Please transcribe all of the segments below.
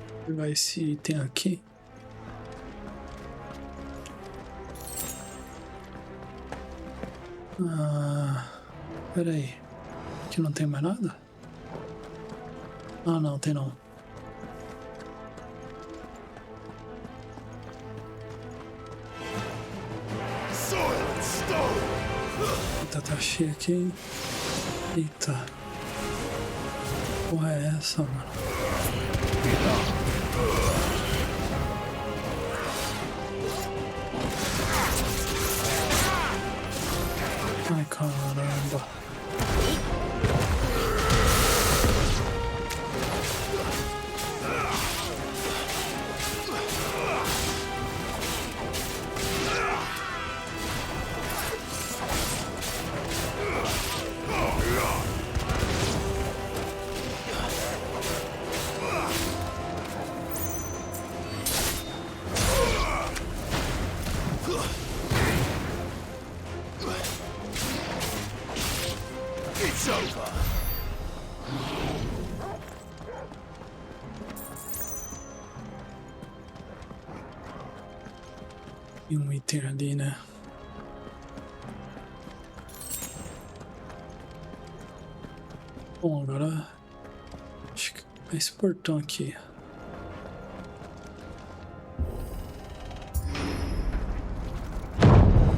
Vou pegar esse item aqui. Pera aí. Aqui não tem mais nada? Ah, não, tem não. Eita, tá cheio aqui, hein? Eita. Porra é essa, mano? Ai, caramba. E um item ali, né? Bom, agora acho que é esse portão aqui.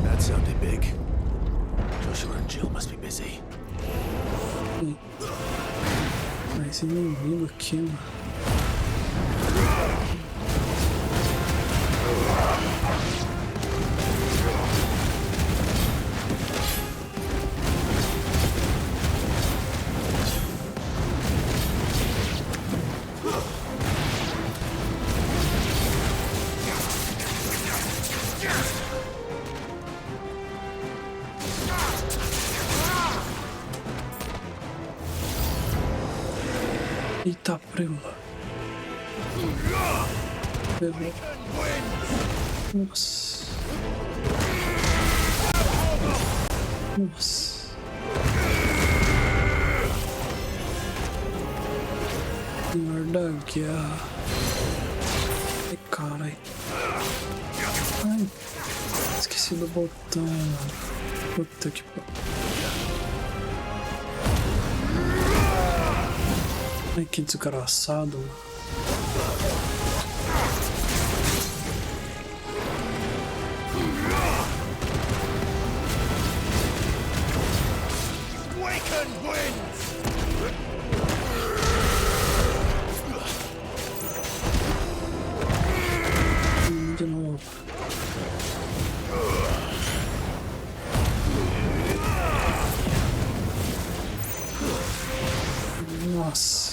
That sounded big. Joshua and Jill must be busy. Mas inimigo aqui, mano. Eita, prego. Nossa. Nossa. Senhor da guerra. Ai, carai. Ai. Esqueci do botão. Puta que pariu. Ai, que desgraçado. De novo. Nossa.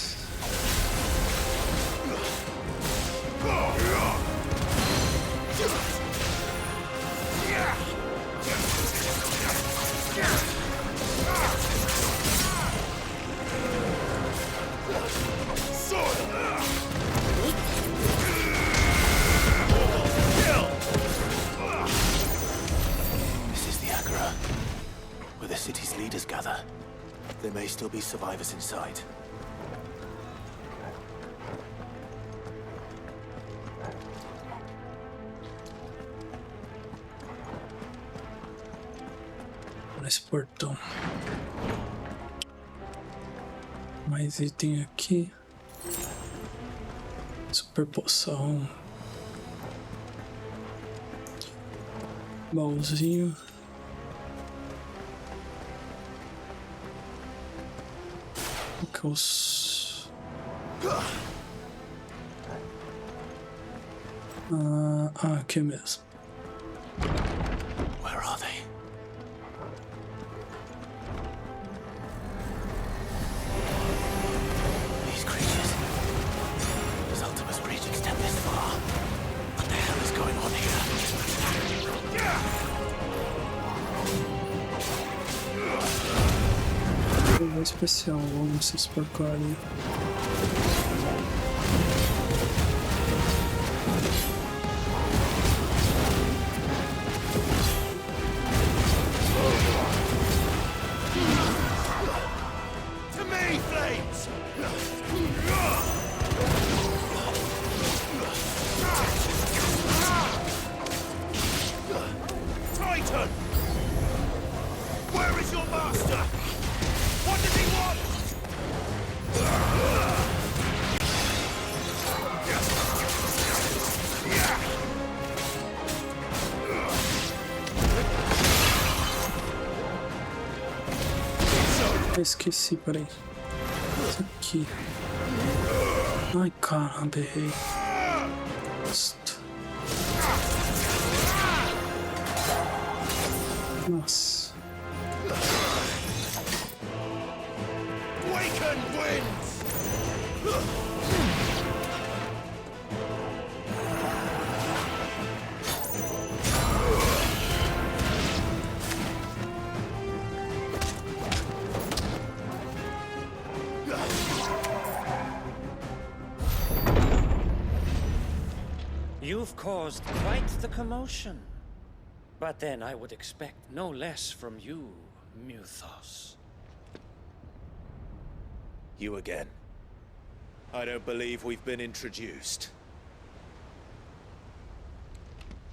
City's leaders gather. There may still be survivors inside. Nesse portão. Mais item aqui. Super poção. Baúzinho. Aqui mesmo. Where are they? These creatures. Does Ultima's reach extend this far? What the hell is going on here? Especial, vamos se esparcar ali. Master! What does he want? Esqueci, peraí. Isso aqui. Ai, caramba, errei. Nossa. Waken winds! You've caused quite the commotion. But then I would expect no less from you, Mythos. You again. I don't believe we've been introduced.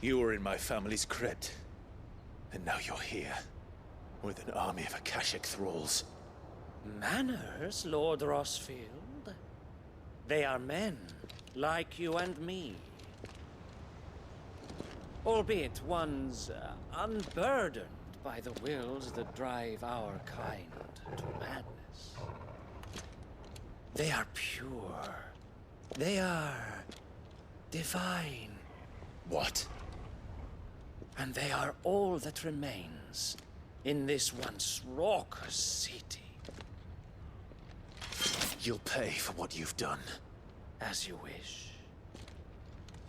You were in my family's crypt. And now you're here. With an army of Akashic thralls. Manners, Lord Rossfield? They are men, like you and me. Albeit ones unburdened by the wills that drive our kind to madness. They are pure. They are divine. What? And they are all that remains in this once raucous city. You'll pay for what you've done. As you wish.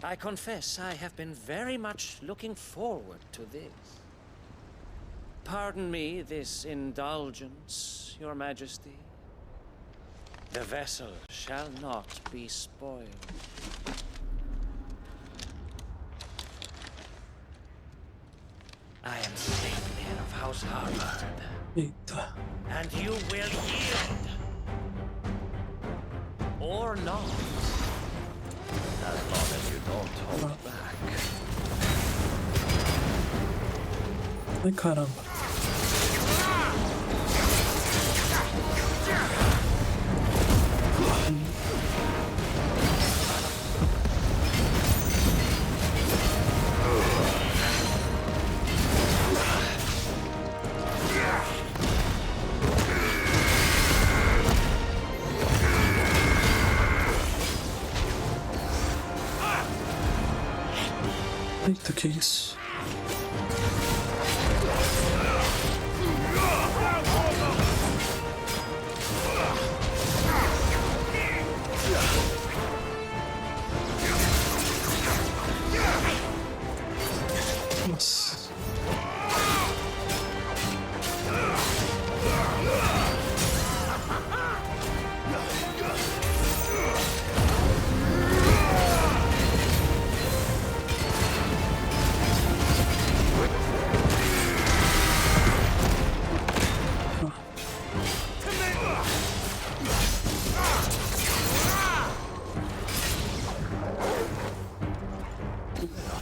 I confess I have been very much looking forward to this. Pardon me this indulgence, Your Majesty. The vessel shall not be spoiled. I am Sleipnir of House Harvard, Eita. and you will yield. Or not. As long as you don't hold back. Ai, caramba. Eita, que isso? Nossa.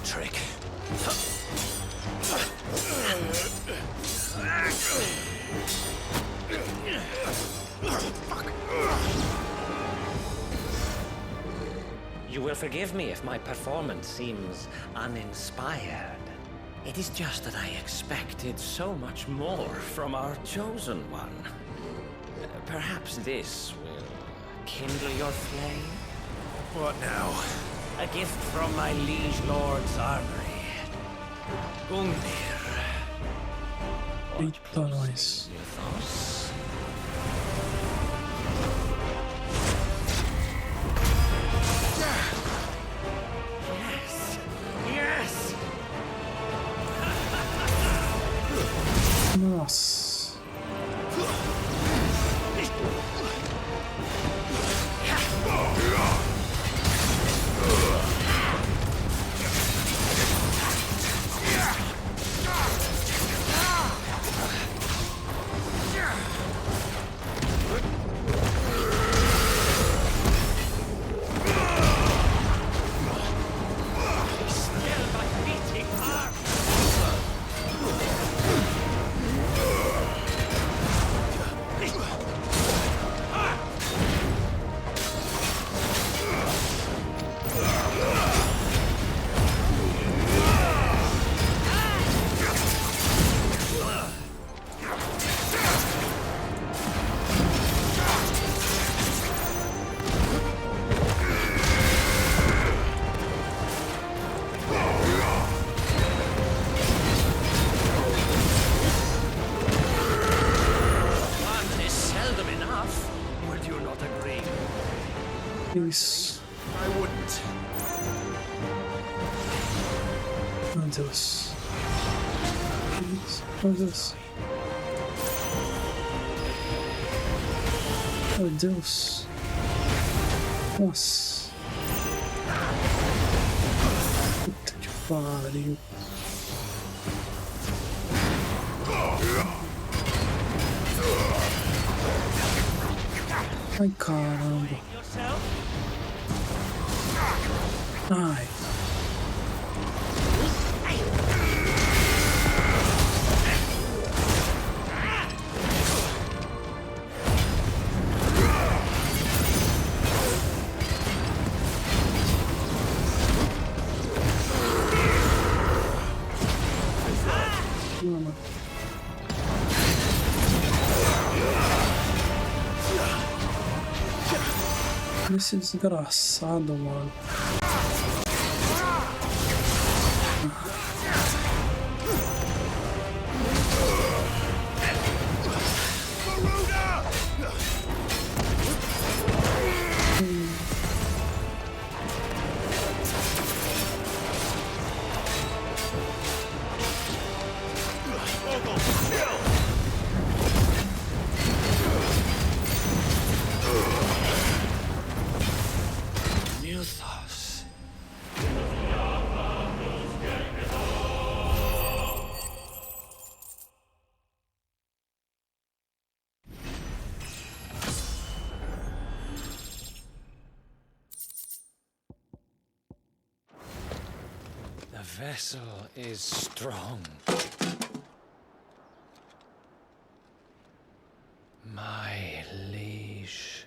Trick. You will forgive me if my performance seems uninspired. It is just that I expected so much more from our chosen one. Perhaps this will kindle your flame? What now? A gift from my liege lord's armory. Gungnir. Eita, nós. Mythos. Yes! Yes! Nossa. Isso. I wouldn't. Meu Deus. Isso. Meu Deus. Meu Deus. Nossa. Puta que pariu. Ai, caramba. Ai. Mano. Esse desgraçado, mano. Mythos. The vessel is strong. My liege.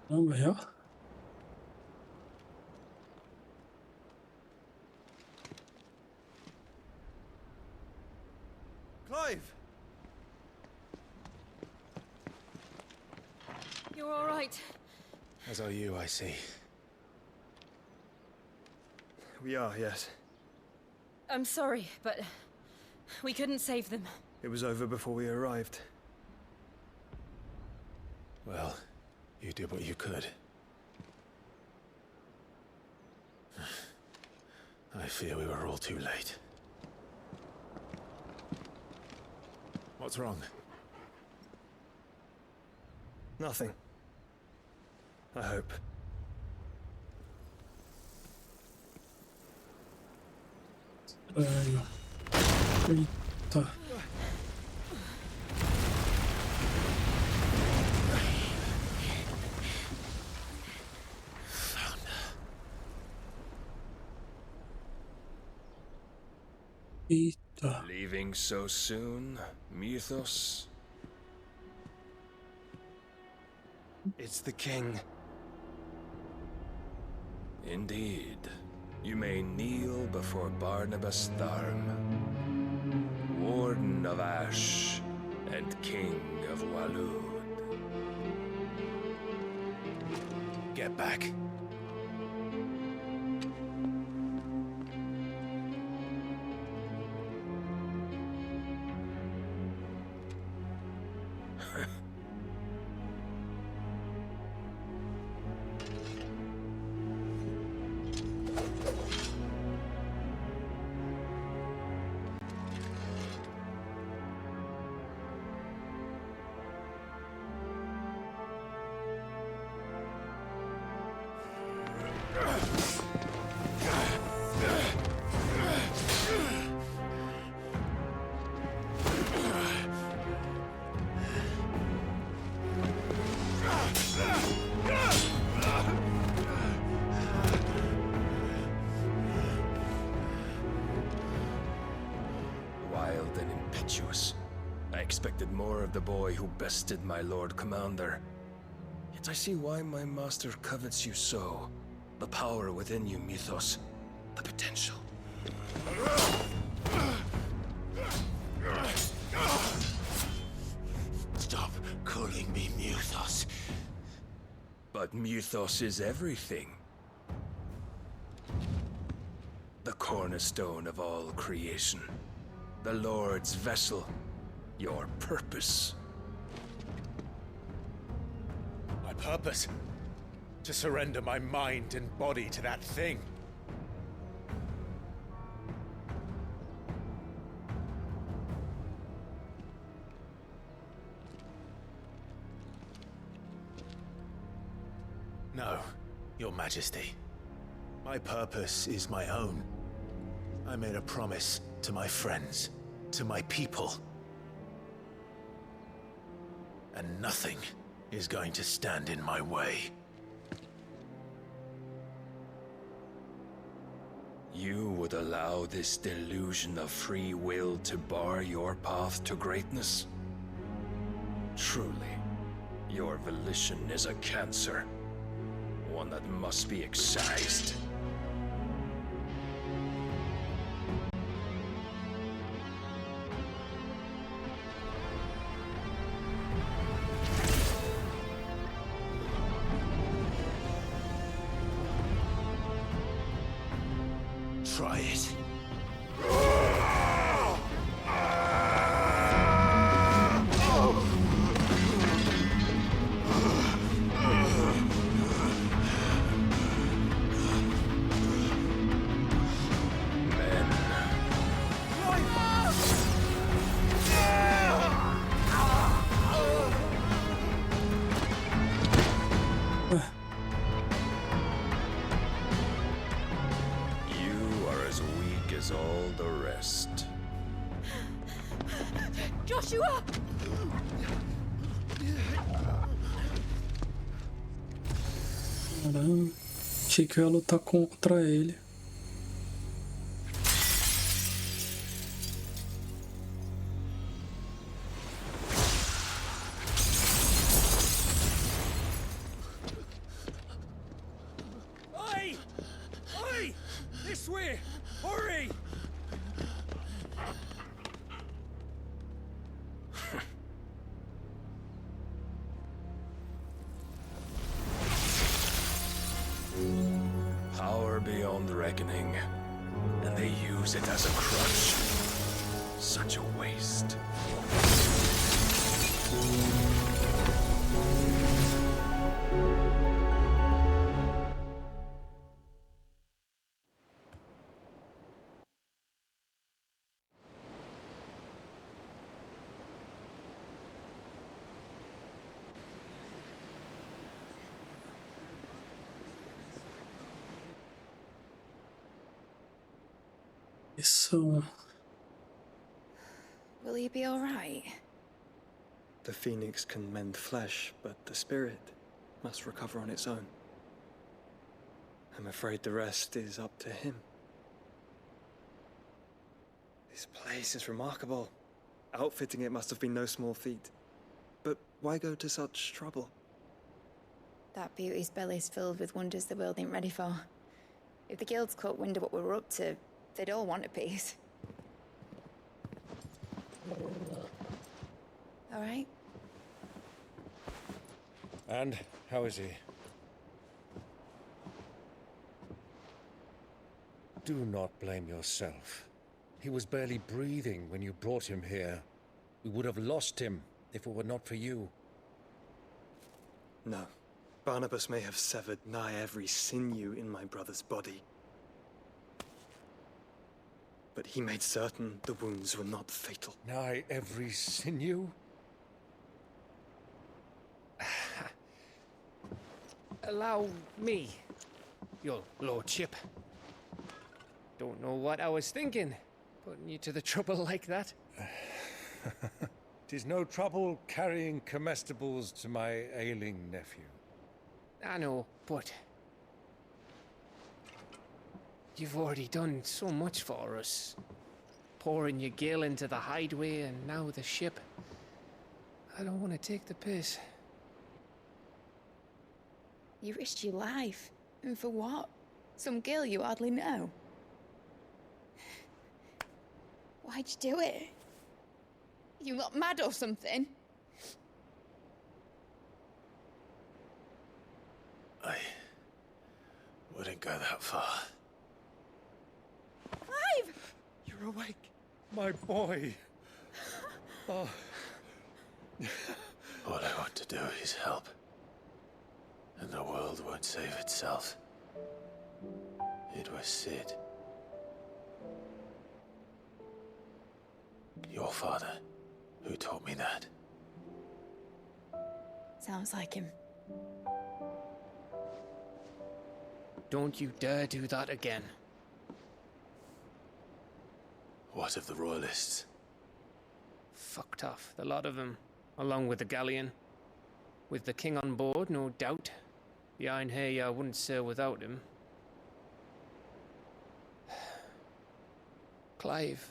Caramba, já? Clive! You're all right. As are you, I see. We are, yes. I'm sorry, but we couldn't save them. It was over before we arrived. Well, you did what you could. I fear we were all too late. What's wrong? Nothing. I hope. Velho. Eita. Eita. Leaving so soon, Mythos? It's the king. Indeed. You may kneel before Barnabas Tharm, Warden of Ash and King of Walud. Get back. Wild and impetuous. I expected more of the boy who bested my Lord Commander. Yet I see why my master covets you so. The power within you, Mythos. The potential. Stop calling me Mythos. But Mythos is everything. The cornerstone of all creation. The Lord's vessel. Your purpose. My purpose? To surrender my mind and body to that thing. No, Your Majesty. My purpose is my own. I made a promise to my friends, to my people. And nothing is going to stand in my way. You would allow this delusion of free will to bar your path to greatness? Truly, your volition is a cancer. One that must be excised. Try it. All the rest. Joshua! Caramba, achei que eu ia lutar contra ele. Oi! Oi! This way! Hurry! Power beyond reckoning, and they use it as a crutch. Such a waste. So, will he be all right? The phoenix can mend flesh, but the spirit must recover on its own. I'm afraid the rest is up to him. This place is remarkable. Outfitting it must have been no small feat. But why go to such trouble? That beauty's belly's filled with wonders the world ain't ready for. If the guilds caught wind of what we were up to, they'd all want a piece. All right? And how is he? Do not blame yourself. He was barely breathing when you brought him here. We would have lost him if it were not for you. No. Barnabas may have severed nigh every sinew in my brother's body. But he made certain the wounds were not fatal. Nigh every sinew? Allow me, your lordship. Don't know what I was thinking, putting you to the trouble like that. 'Tis no trouble carrying comestibles to my ailing nephew. I know, but you've already done so much for us. Pouring your gill into the hideaway and now the ship. I don't want to take the piss. You risked your life. And for what? Some girl you hardly know. Why'd you do it? You got mad or something? I wouldn't go that far. Clive! You're awake, my boy. Oh. All I want to do is help. And the world won't save itself. It was Sid. Your father, who taught me that. Sounds like him. Don't you dare do that again. What of the Royalists? Fucked off, the lot of them, along with the galleon. With the king on board, no doubt. Behind here, I wouldn't sail without him. Clive.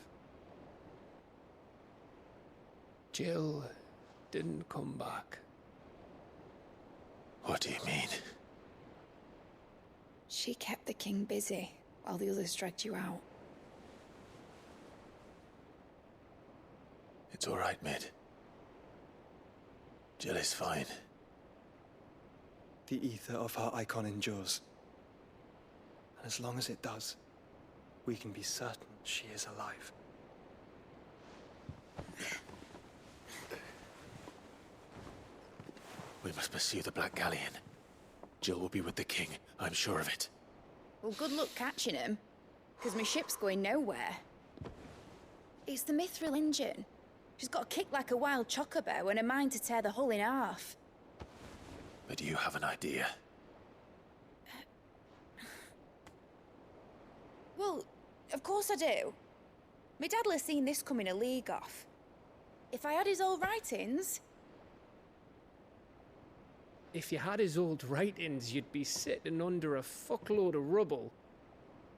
Jill didn't come back. What do you mean? She kept the king busy while the others dragged you out. It's all right, Mid. Jill is fine. The ether of her icon endures. And as long as it does, we can be certain she is alive. We must pursue the Black Galleon. Jill will be with the king, I'm sure of it. Well, good luck catching him, because my ship's going nowhere. It's the Mithril engine. She's got a kick like a wild chocobo and a mind to tear the hull in half. But do you have an idea? Well, of course I do. My dad'll have seen this coming a league off. If I had his old writings... If you had his old writings, you'd be sitting under a fuckload of rubble.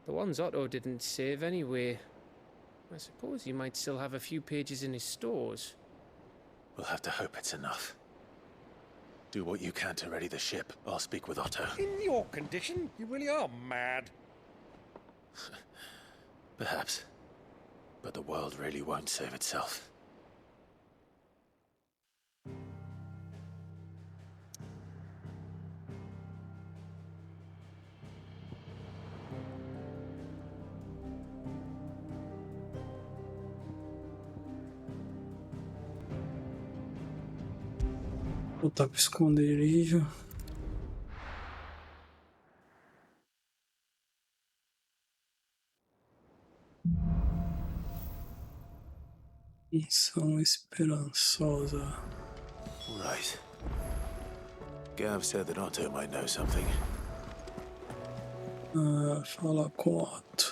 The ones Otto didn't save anyway. I suppose he might still have a few pages in his stores. We'll have to hope it's enough. Do what you can to ready the ship. I'll speak with Otto. In your condition, you really are mad. Perhaps. But the world really won't save itself. Voltar pro esconderijo. Missão esperançosa. Right. Gav said that Otto might know something. Falar com Otto.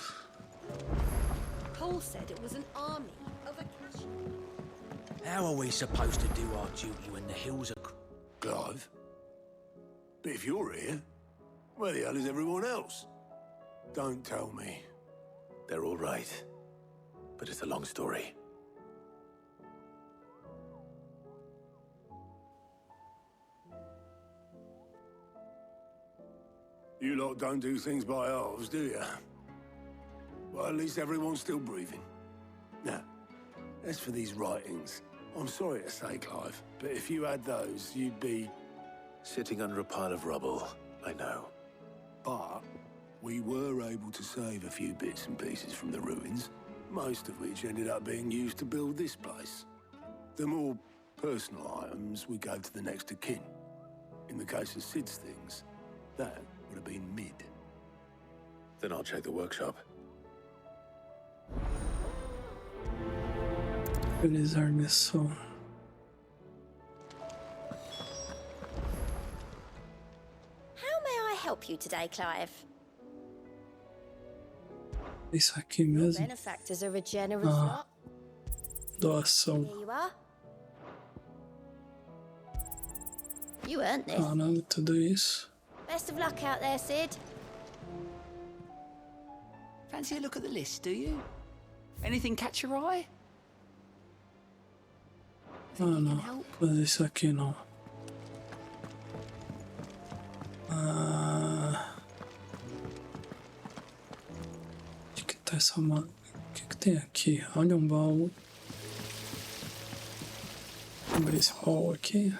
Paul said it was an army of a cash. How are we supposed to do our duty when the hills are... Clive? But if you're here, where the hell is everyone else? Don't tell me. They're all right. But it's a long story. You lot don't do things by halves, do you? Well, at least everyone's still breathing. Now, as for these writings, I'm sorry to say, Clive, but if you had those, you'd be... Sitting under a pile of rubble, I know. But we were able to save a few bits and pieces from the ruins, most of which ended up being used to build this place. The more personal items we gave to the next of kin. In the case of Sid's things, that would have been Mid. Then I'll check the workshop. Realizar missão. How may I help you today, Clive? Isso aqui mesmo. Benefactors are a generous lot. Doação. Here you are. You earned this. Caramba, tudo isso. Best of luck out there, Sid. Fancy a look at the list, do you? Anything catch your eye? Não. Mas isso aqui não. Onde que tá essa mala? O que que tem aqui? Olha um baú. Vou abrir esse baú aqui.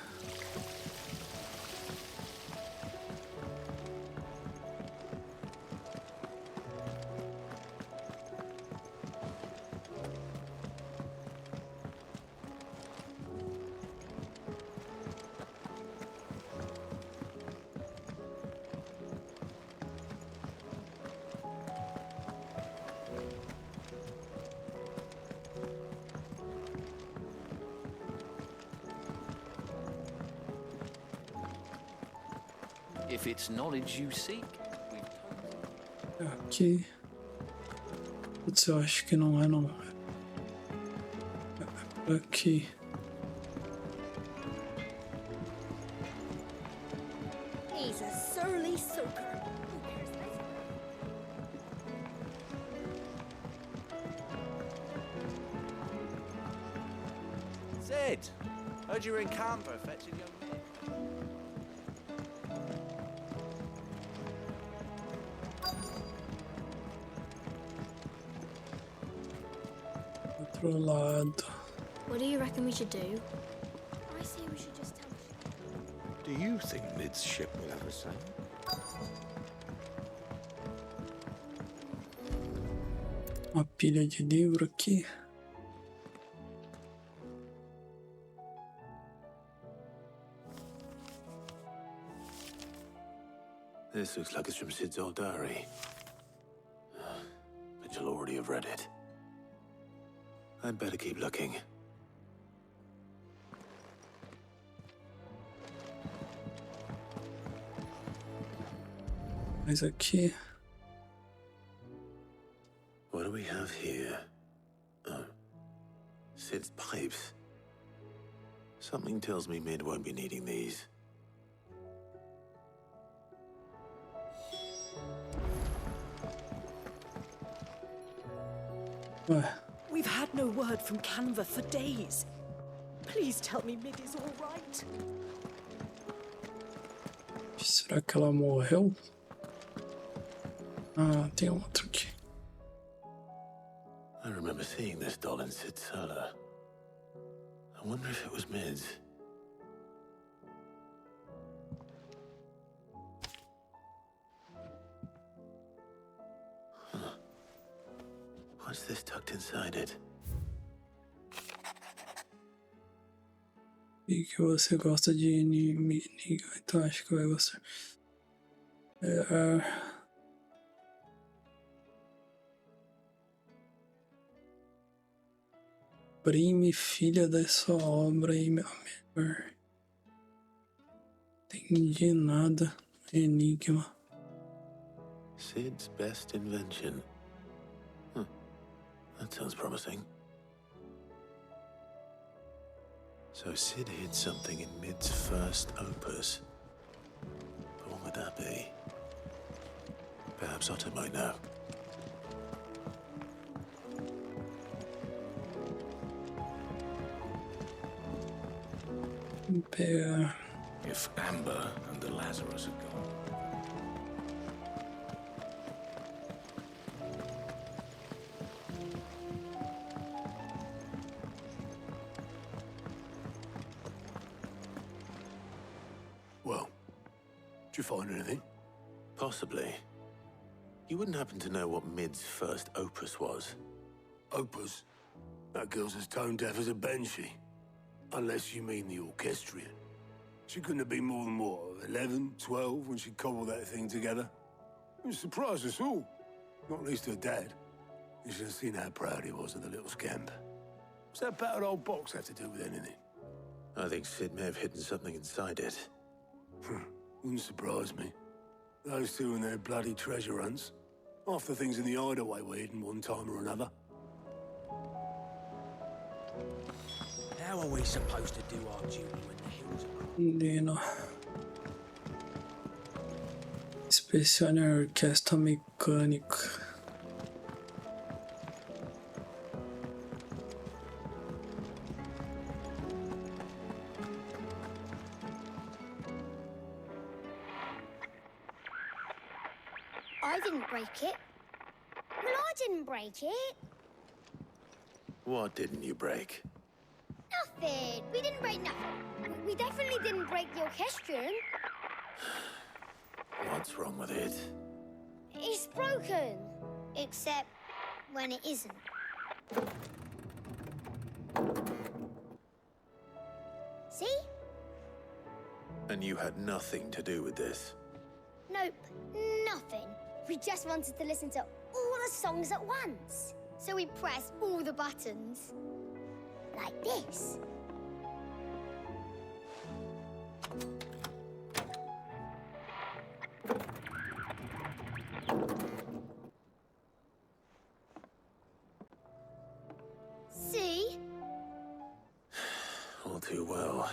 If it's knowledge you seek, Aqui. Putz, eu acho que não é não. Aqui. He's a surly soaker. Sid, heard you were in Canberra fetching young men. Outro lado. What do you reckon we should do? I say we should just tell. Do you think Mid's ship will ever sail? Uma pilha de livro aqui. This looks like it's from Sid's old diary. But you'll already have read it. I'd better keep looking. Mas aqui. What do we have here? Oh. Sid's pipes. Something tells me Mid won't be needing these. Ué. We've had no word from Canva for days. Please tell me Mid is all right. Será que ela morreu? Ah, tem outro aqui. I remember seeing this doll in Sid's cellar. I wonder if it was Mid's. Huh. What's this tucked inside it? E que você gosta de inimigo, então acho que vai gostar. Prime, filha da sua obra e meu amor. Entendi nada. Enigma. Sid's best invention. Huh. That sounds promising. So Sid hid something in Mid's first opus. But what would that be? Perhaps Otto might know. Pegar. If Amber and the Lazarus are gone. Well, did you find anything? Possibly. You wouldn't happen to know what Mid's first opus was? Opus? That girl's as tone deaf as a banshee. Unless you mean the orchestrion. She couldn't have been more than, what, 11, 12 when she cobbled that thing together? It surprised us all. Not least her dad. You should have seen how proud he was of the little scamp. What's that battered old box have to do with anything? I think Sid may have hidden something inside it. Wouldn't surprise me. Those two and their bloody treasure hunts. Half the things in the hideaway were hidden one time or another. How are we supposed to do our duty when the hills are... Dino. Inspecione a orquestra mecânica. I didn't break it. Well, I didn't break it. What didn't you break? Nothing. We didn't break nothing. We definitely didn't break the orchestrion. What's wrong with it? It's broken. Except when it isn't. See? And you had nothing to do with this? Nope, nothing. We just wanted to listen to all the songs at once. So we pressed all the buttons. Like this. too well.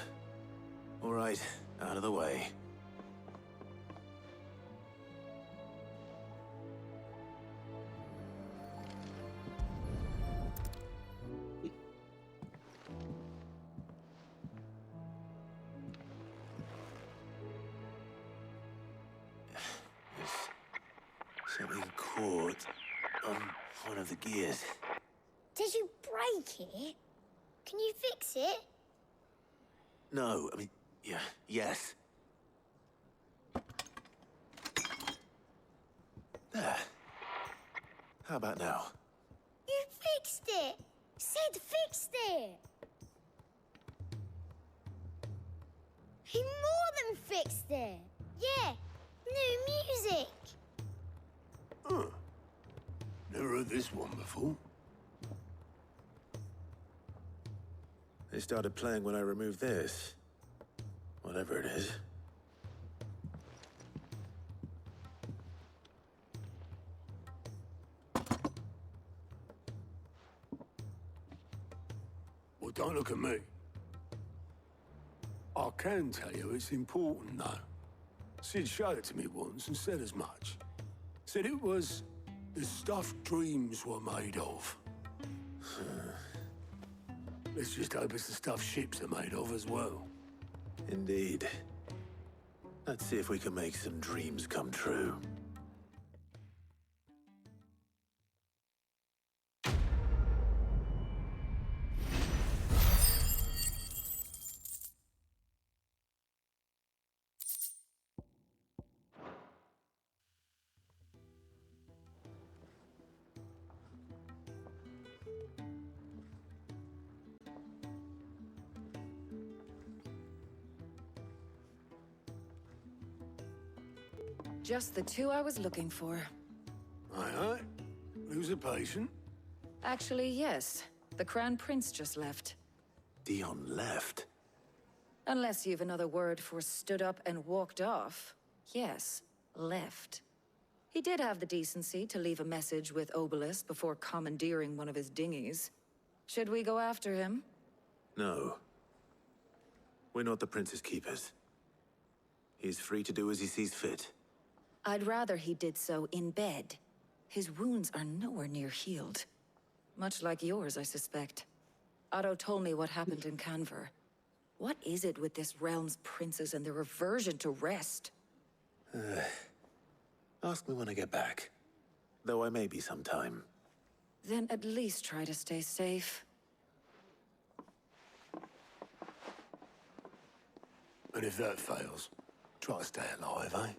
All right, out of the way. Something caught on one of the gears. Did you break it? Can you fix it? No, I mean, yeah, yes. There. How about now? You fixed it! Sid fixed it! He more than fixed it! Yeah, new music! Huh. Never heard this one before. They started playing when I removed this. Whatever it is. Well, don't look at me. I can tell you it's important, though. Sid showed it to me once and said as much. Said it was the stuff dreams were made of. Let's just hope it's the stuff ships are made of as well. Indeed. Let's see if we can make some dreams come true. Just the two I was looking for. Aye, aye. Lose a patient? Actually, yes. The Crown Prince just left. Dion left? Unless you've another word for stood up and walked off. Yes, left. He did have the decency to leave a message with Obelisk before commandeering one of his dinghies. Should we go after him? No. We're not the Prince's keepers. He's free to do as he sees fit. I'd rather he did so in bed. His wounds are nowhere near healed. Much like yours, I suspect. Otto told me what happened in Canver. What is it with this realm's princes and their aversion to rest? Ask me when I get back. Though I may be sometime. Then at least try to stay safe. And if that fails, try to stay alive, eh?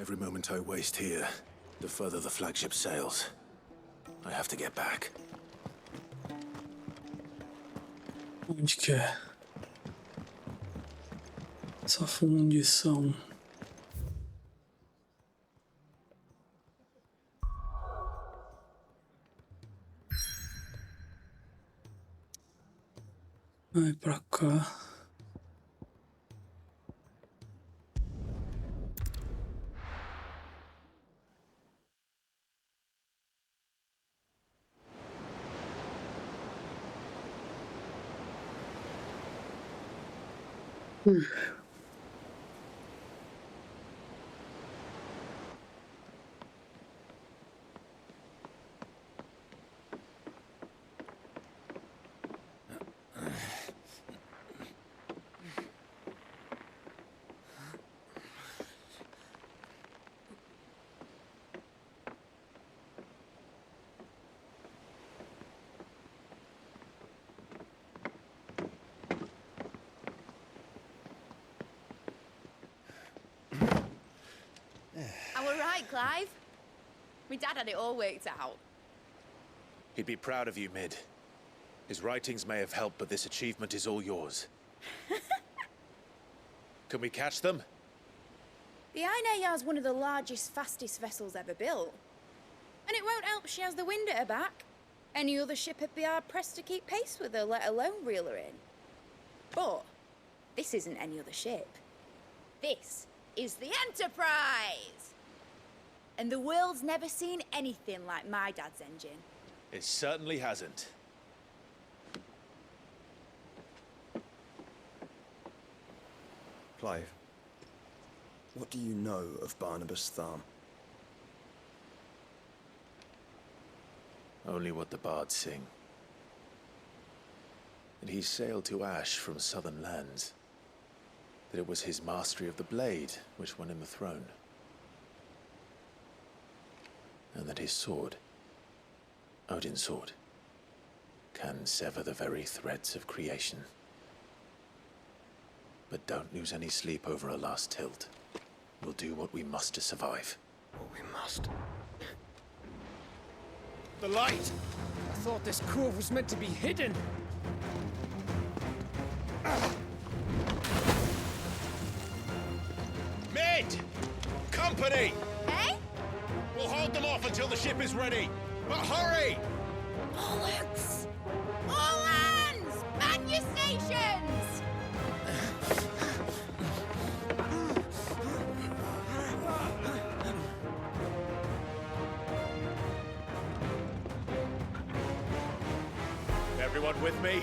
Every moment I waste here, the further the flagship sails. I have to get back. Onde que é? Essa fundição. Vai pra cá. I were right, Clive. My dad had it all worked out. He'd be proud of you, Mid. His writings may have helped, but this achievement is all yours. Can we catch them? The Ainayar's one of the largest, fastest vessels ever built. And it won't help she has the wind at her back. Any other ship would be hard-pressed to keep pace with her, let alone reel her in. But this isn't any other ship. This is the Enterprise! And the world's never seen anything like my dad's engine. It certainly hasn't. Clive, what do you know of Barnabas Tharm? Only what the bards sing. That he sailed to Ash from southern lands. That it was his mastery of the blade which won him the throne. And that his sword, Odin's sword, can sever the very threads of creation. But don't lose any sleep over a last tilt. We'll do what we must to survive. What we must. The light! I thought this cove was meant to be hidden. Mid! Company! Eh? We'll hold them off until the ship is ready. But hurry! Bollocks! All hands! Man your stations! Everyone with me?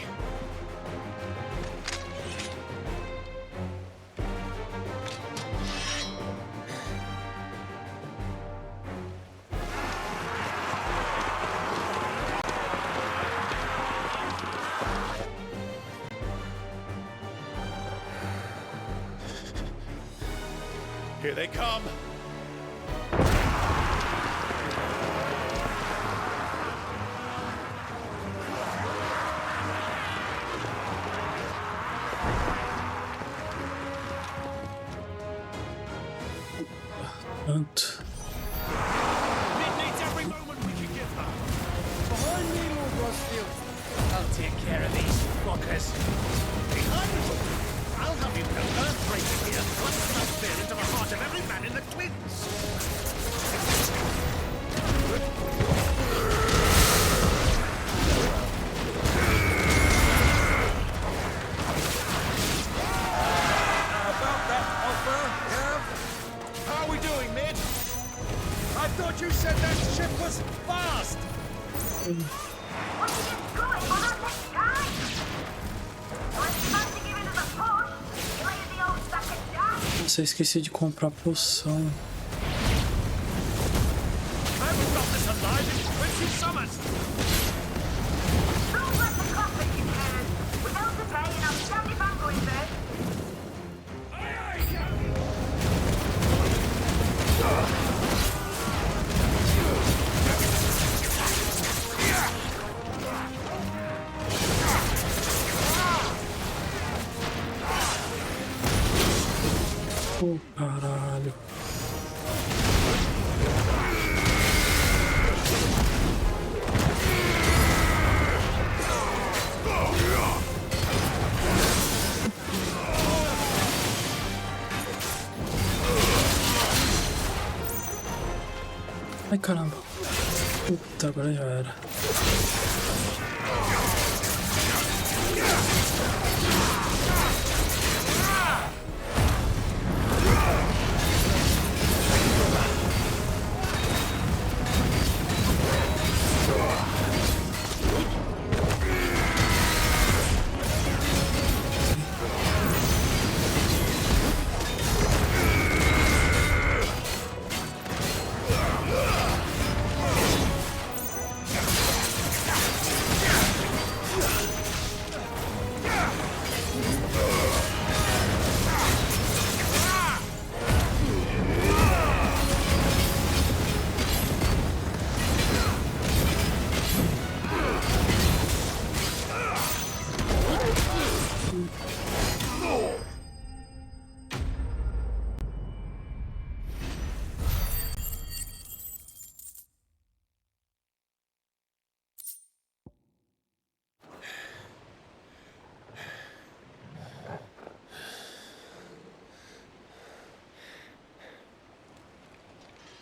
Here they come. Pronto. It needs every moment we can give her. Behind me, Lord Rosfield. I'll take care of these fuckers. Behind you! I'll have you know earthbreaking here, plunge that spear into the heart of every man in the twins. About that offer, Cav? How are we doing, Mid? I thought you said that ship was fast! Nossa, eu esqueci de comprar poção. I've got this alive in 20 summers. Don't let the coffee in hand. Without the pay, and I'll stand if I'm going there. Oh, caralho. Ai, caramba. Puta, agora já era.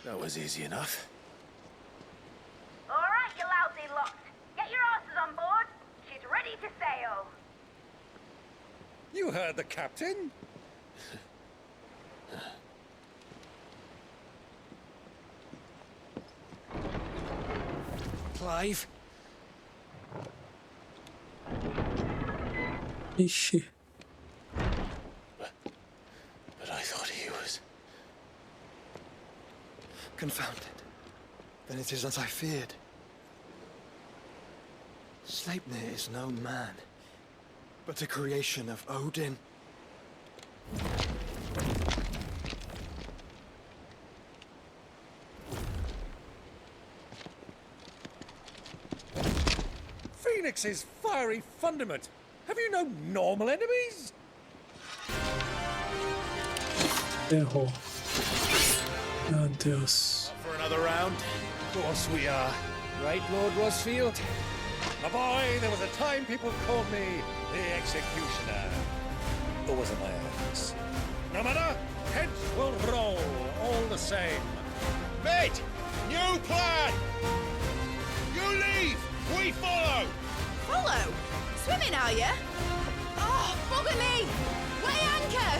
That was easy enough. All right, you lousy lot. Get your asses on board. She's ready to sail. You heard the captain? Clive. Ixi. But I thought he was... Confounded. Then it is as I feared. Sleipnir is no man, but a creation of Odin. Phoenix's fiery fundament. Have you no normal enemies? Errou. Meu Deus. For another round? Of course we are. Right, Lord Rosfield? My boy, there was a time people called me the Executioner. Or was it my axe? No matter, heads will roll all the same. Mate! New plan! You leave! We follow! Follow? Swimming, are you? Oh, bugger me! Weigh anchor!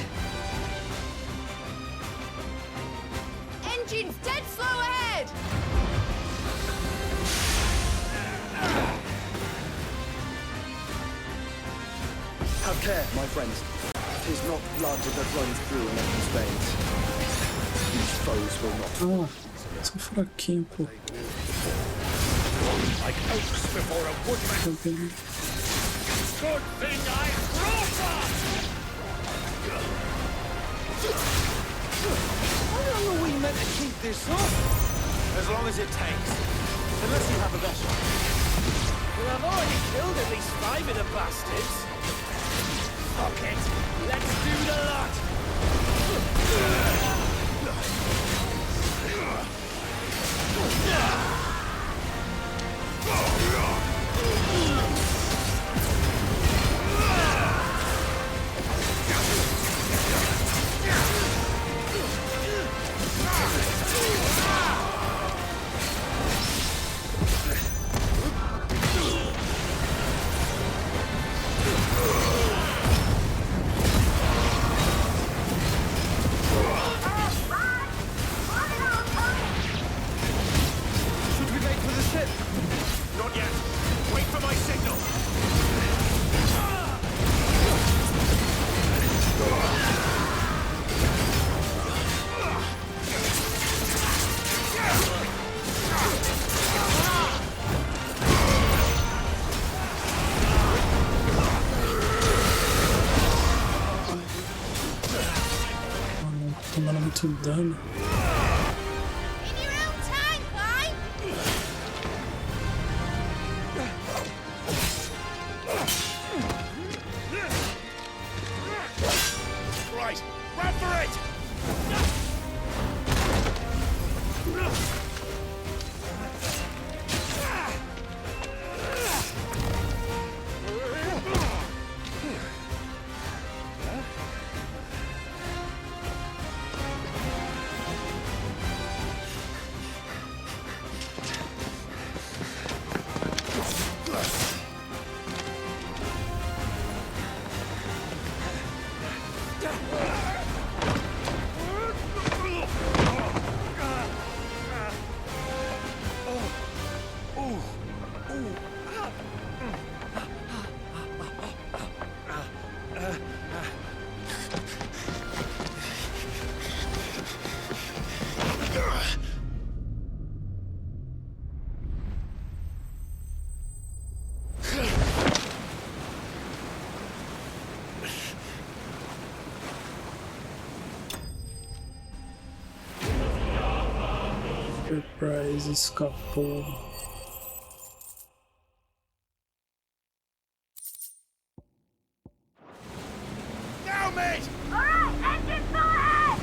Engine's dead slow ahead! Have care, my friends. 'Tis not blood that runs through American's veins. These foes will not. Ah, sou fraquinho, pô. Like oaks before a woodman. Good thing I brought them! How long are we meant to keep this up? As long as it takes. Unless you have a vessel. Well, I've already killed at least 5 of the bastards. Fuck it! Let's do the lot! Should we make for the ship? Not yet. Wait for my signal. Tomando muito dano. In your own time, Clyde! Right, run for it! Surprise escapou. Now, mate! Alright, engine full ahead!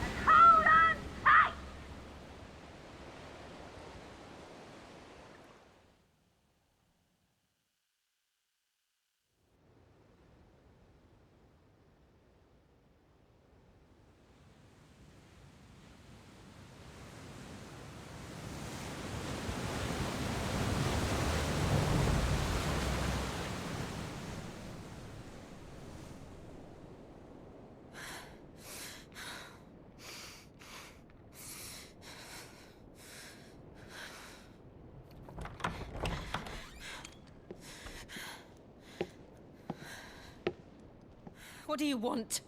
And hold on tight! What do you want?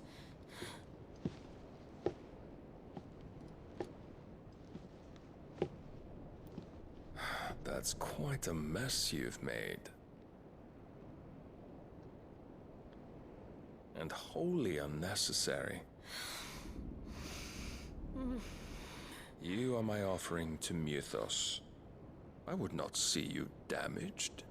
That's quite a mess you've made. And wholly unnecessary. You are my offering to Mythos. I would not see you damaged.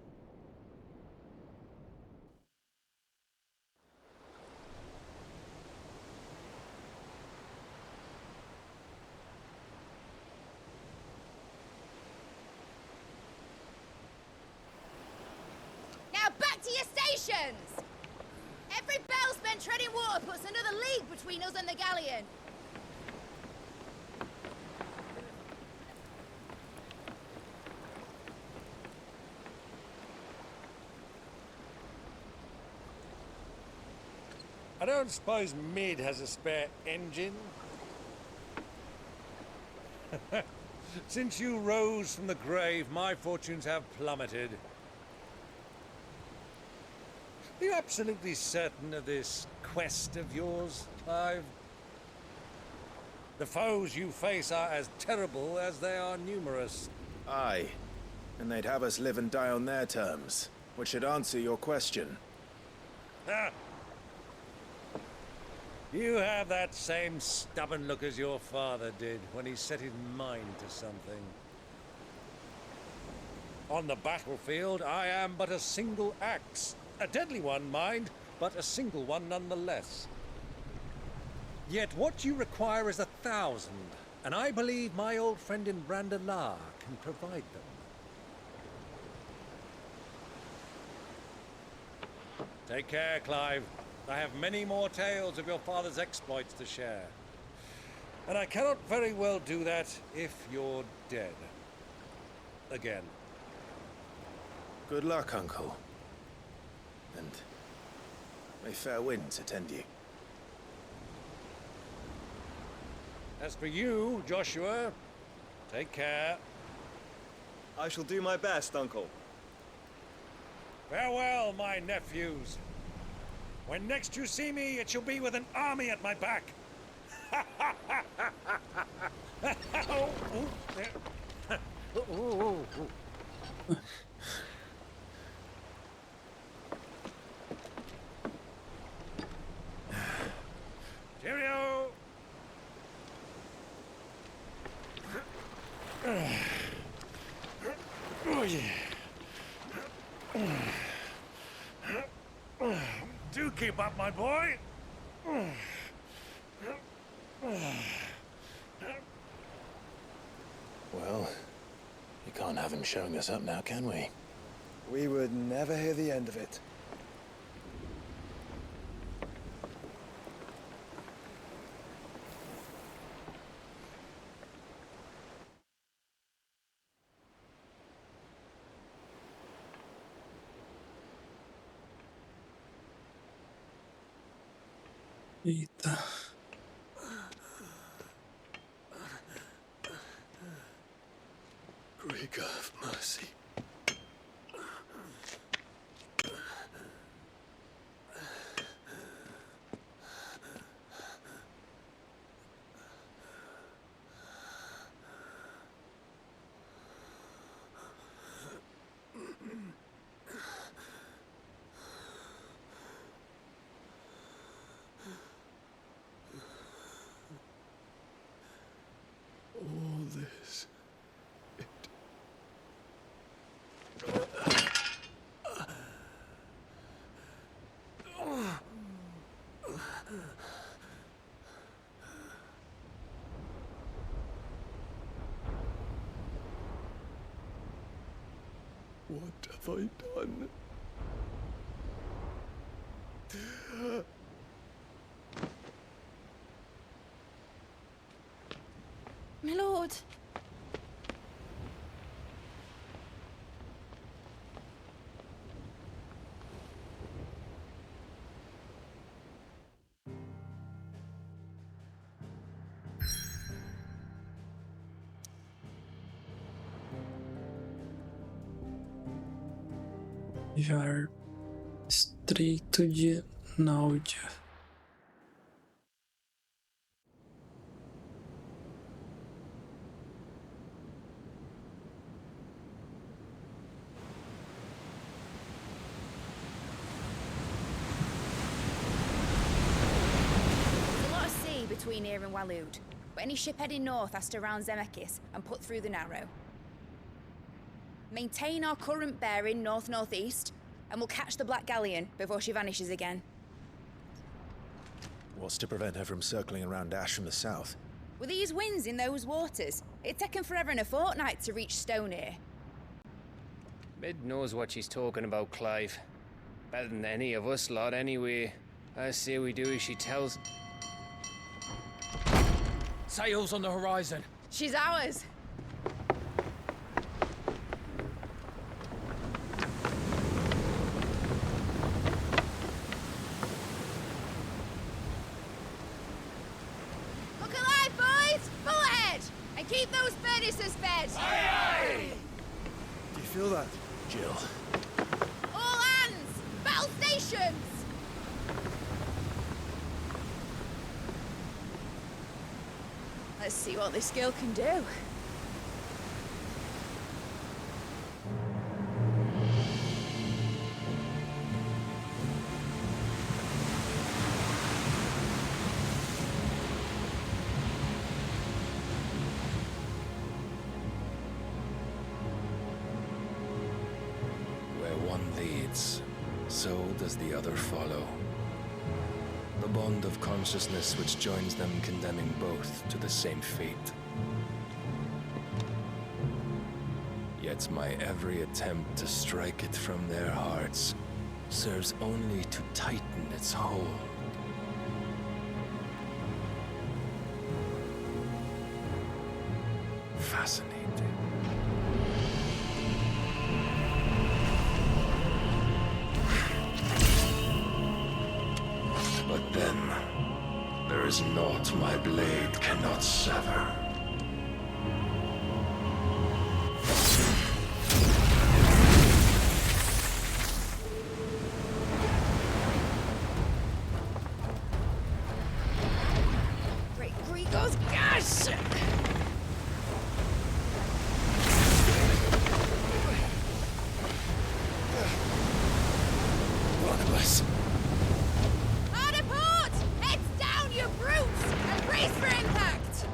Now back to your stations! Every bell spent treading water puts another league between us and the galleon. I don't suppose Mid has a spare engine? Since you rose from the grave, my fortunes have plummeted. Are you absolutely certain of this quest of yours, Clive? The foes you face are as terrible as they are numerous. Aye. And they'd have us live and die on their terms, which should answer your question. Ah. You have that same stubborn look as your father did when he set his mind to something. On the battlefield, I am but a single axe. A deadly one, mind, but a single one nonetheless. Yet what you require is 1,000, and I believe my old friend in Brandalar can provide them. Take care, Clive. I have many more tales of your father's exploits to share. And I cannot very well do that if you're dead. Again. Good luck, Uncle. And may fair winds attend you. As for you, Joshua, take care. I shall do my best, Uncle. Farewell, my nephews. When next you see me, it shall be with an army at my back. Cheerio! Oh, yeah. Do keep up, my boy. Well, you can't have him showing us up now, can we? We would never hear the end of it. Eita. Greek of mercy. All this. What have I done? My lord. Já Estreito de Náudia. between here and Waloed, but any ship heading north has to round Zemeckis and put through the Narrow. Maintain our current bearing north-northeast, and we'll catch the Black Galleon before she vanishes again. What's to prevent her from circling around Ash from the south? With these winds in those waters, it's taken forever and a fortnight to reach Stonehere. Mid knows what she's talking about, Clive. Better than any of us lot, anyway. I say we do as she tells. Sails on the horizon. She's ours. Look alive, boys! Full ahead! And keep those furnaces fed! Aye, aye! Do you feel that, Jill? All hands! Battle stations! Let's see what this girl can do. Where one leads, so does the other follow. The bond of consciousness which joins them condemning both to the same fate. Yet my every attempt to strike it from their hearts serves only to tighten its hold. Fascinating. But then, there is naught my blade cannot sever. Great Grigos, gosh! Barnabas. Hard a port! Heads down, you brutes! And brace for impact!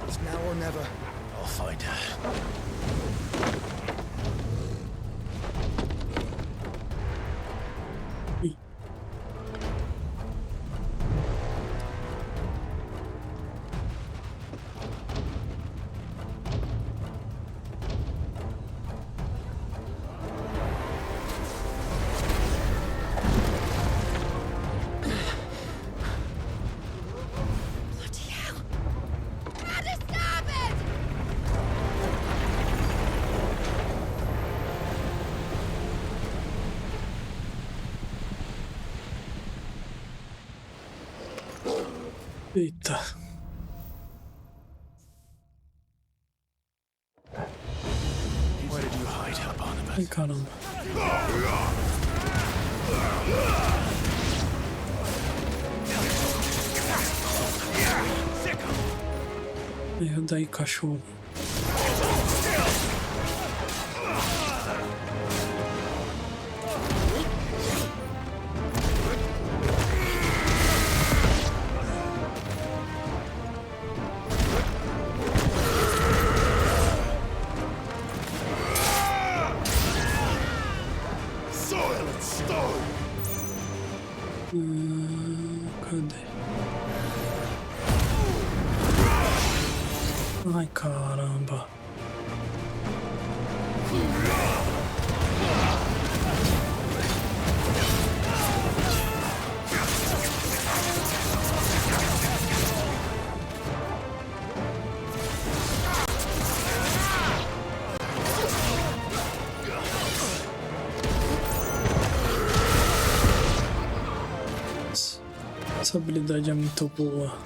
It's now or never. I'll find her. Bloody hell! Hard a starboard! Eita. Where did you hide her, Barnabas? Ai, caramba. Merda aí, cachorro. Soil and stone! Cadê? Ai, caramba. Essa habilidade é muito boa.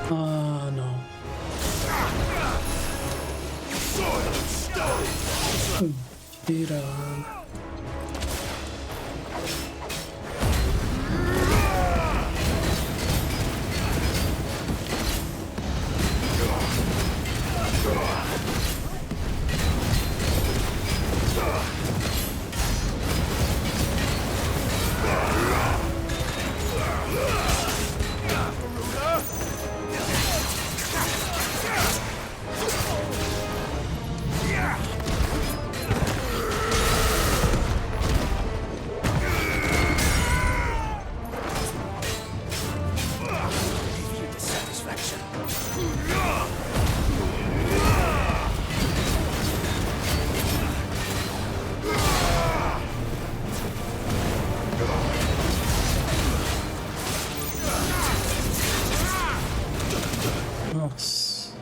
Ah, não. Tira. Nossa.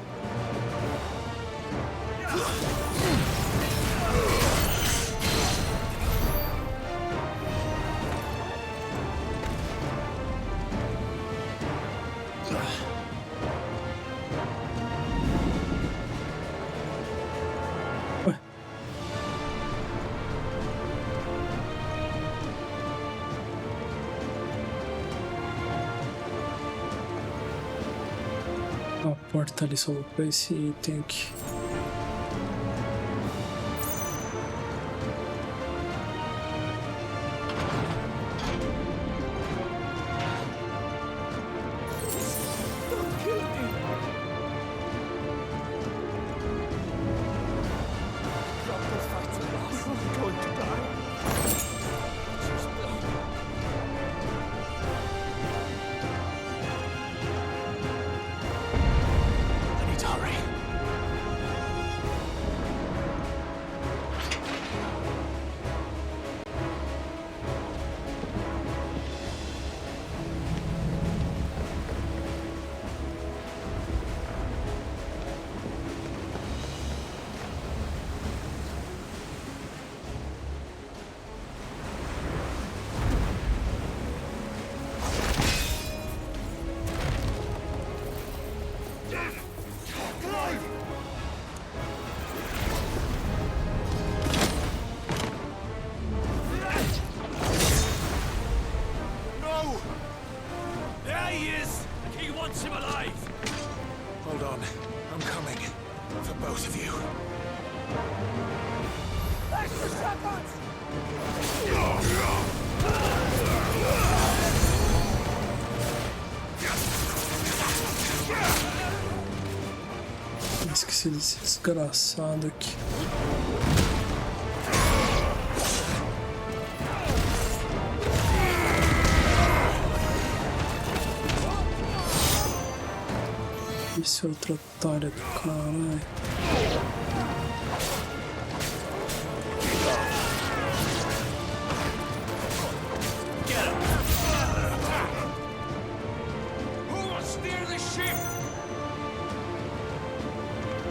Ué. A porta ali só pra esse item aqui. I need to hurry. No! There he is! And he wants him alive! Hold on. I'm coming. For both of you. Extra shotguns! Esqueci desse desgraçado aqui. Esse outro otário do caralho. Who will steer the ship?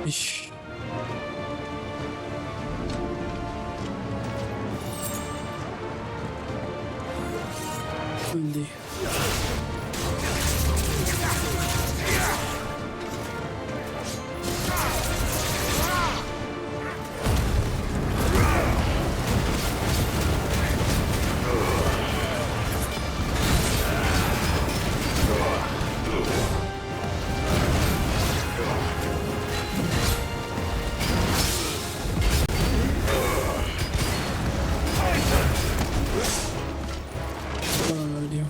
Ixi. Ali. Caralho.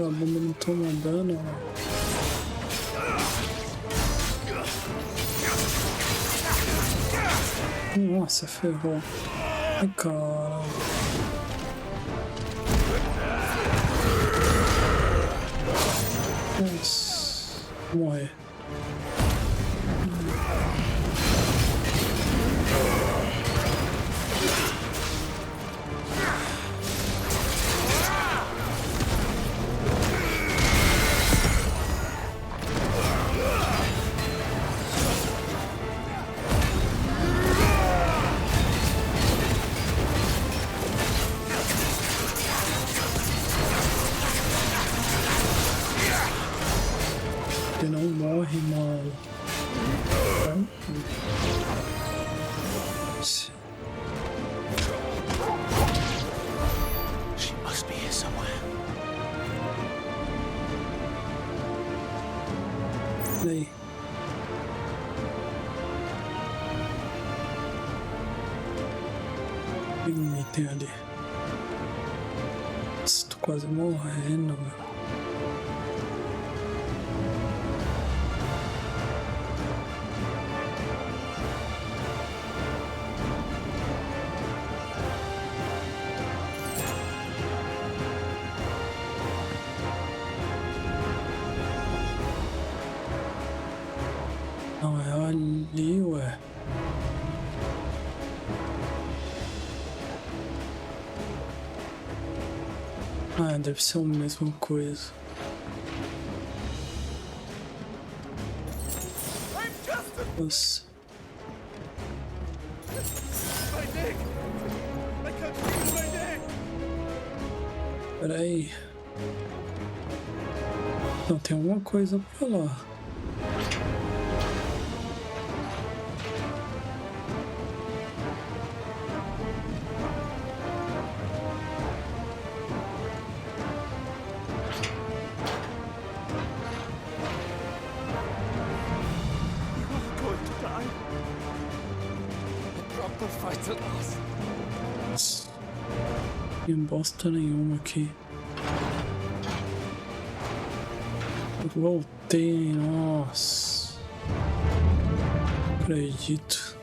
a bomba não toma dano, ó. Nossa, ferrou. Ai, cara. Nossa. Vou morrer. Ele não morre, mano. She must be here somewhere. E aí? Tem um item ali. Nossa, tô quase morrendo, meu. Não, é ali, ué. Ah, deve ser a mesma coisa. Nossa. Peraí. Não, tem alguma coisa pra lá. Nossa. Não tem bosta nenhuma aqui. Eu voltei, nossa. Não acredito.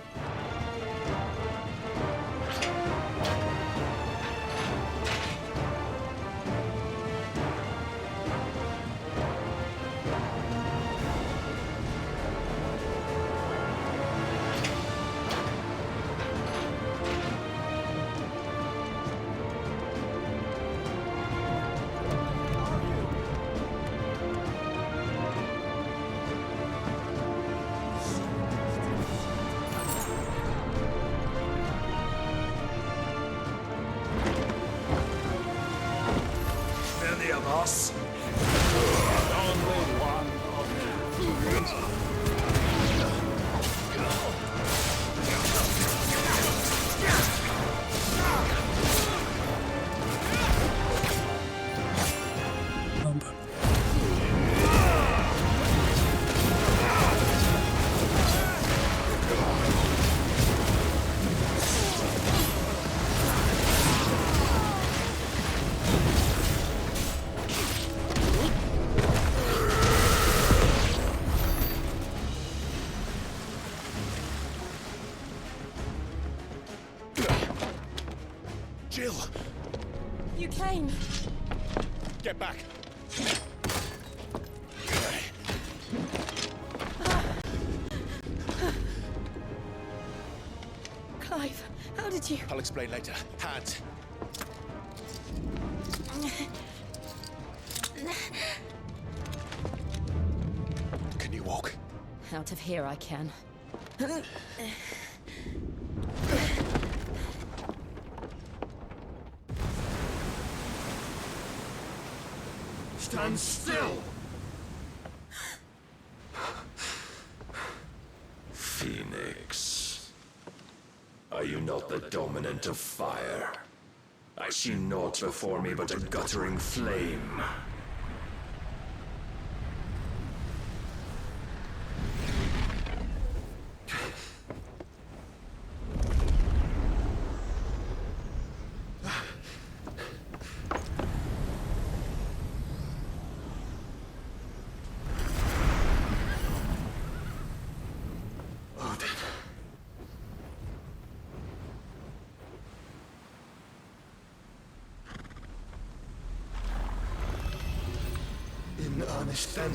Any of us? Only one of you. Jill! You came. Get back! Clive, how did you... I'll explain later. Hands. Can you walk? Out of here I can. Stand still! Phoenix. Are you not the dominant of fire? I see naught before me but a guttering flame. in earnest then.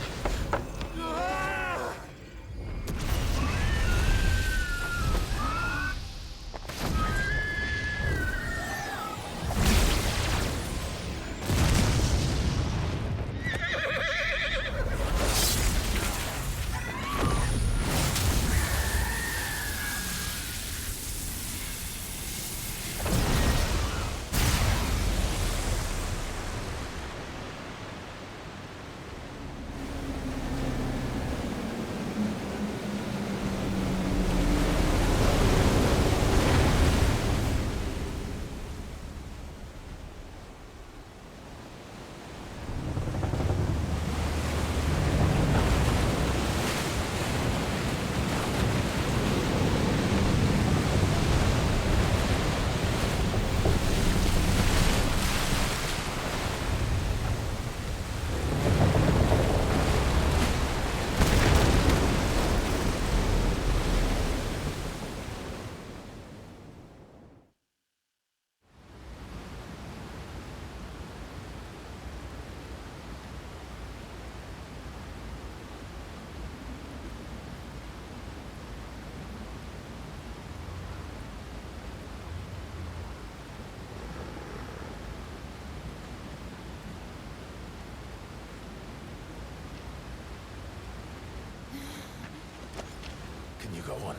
Can you go on?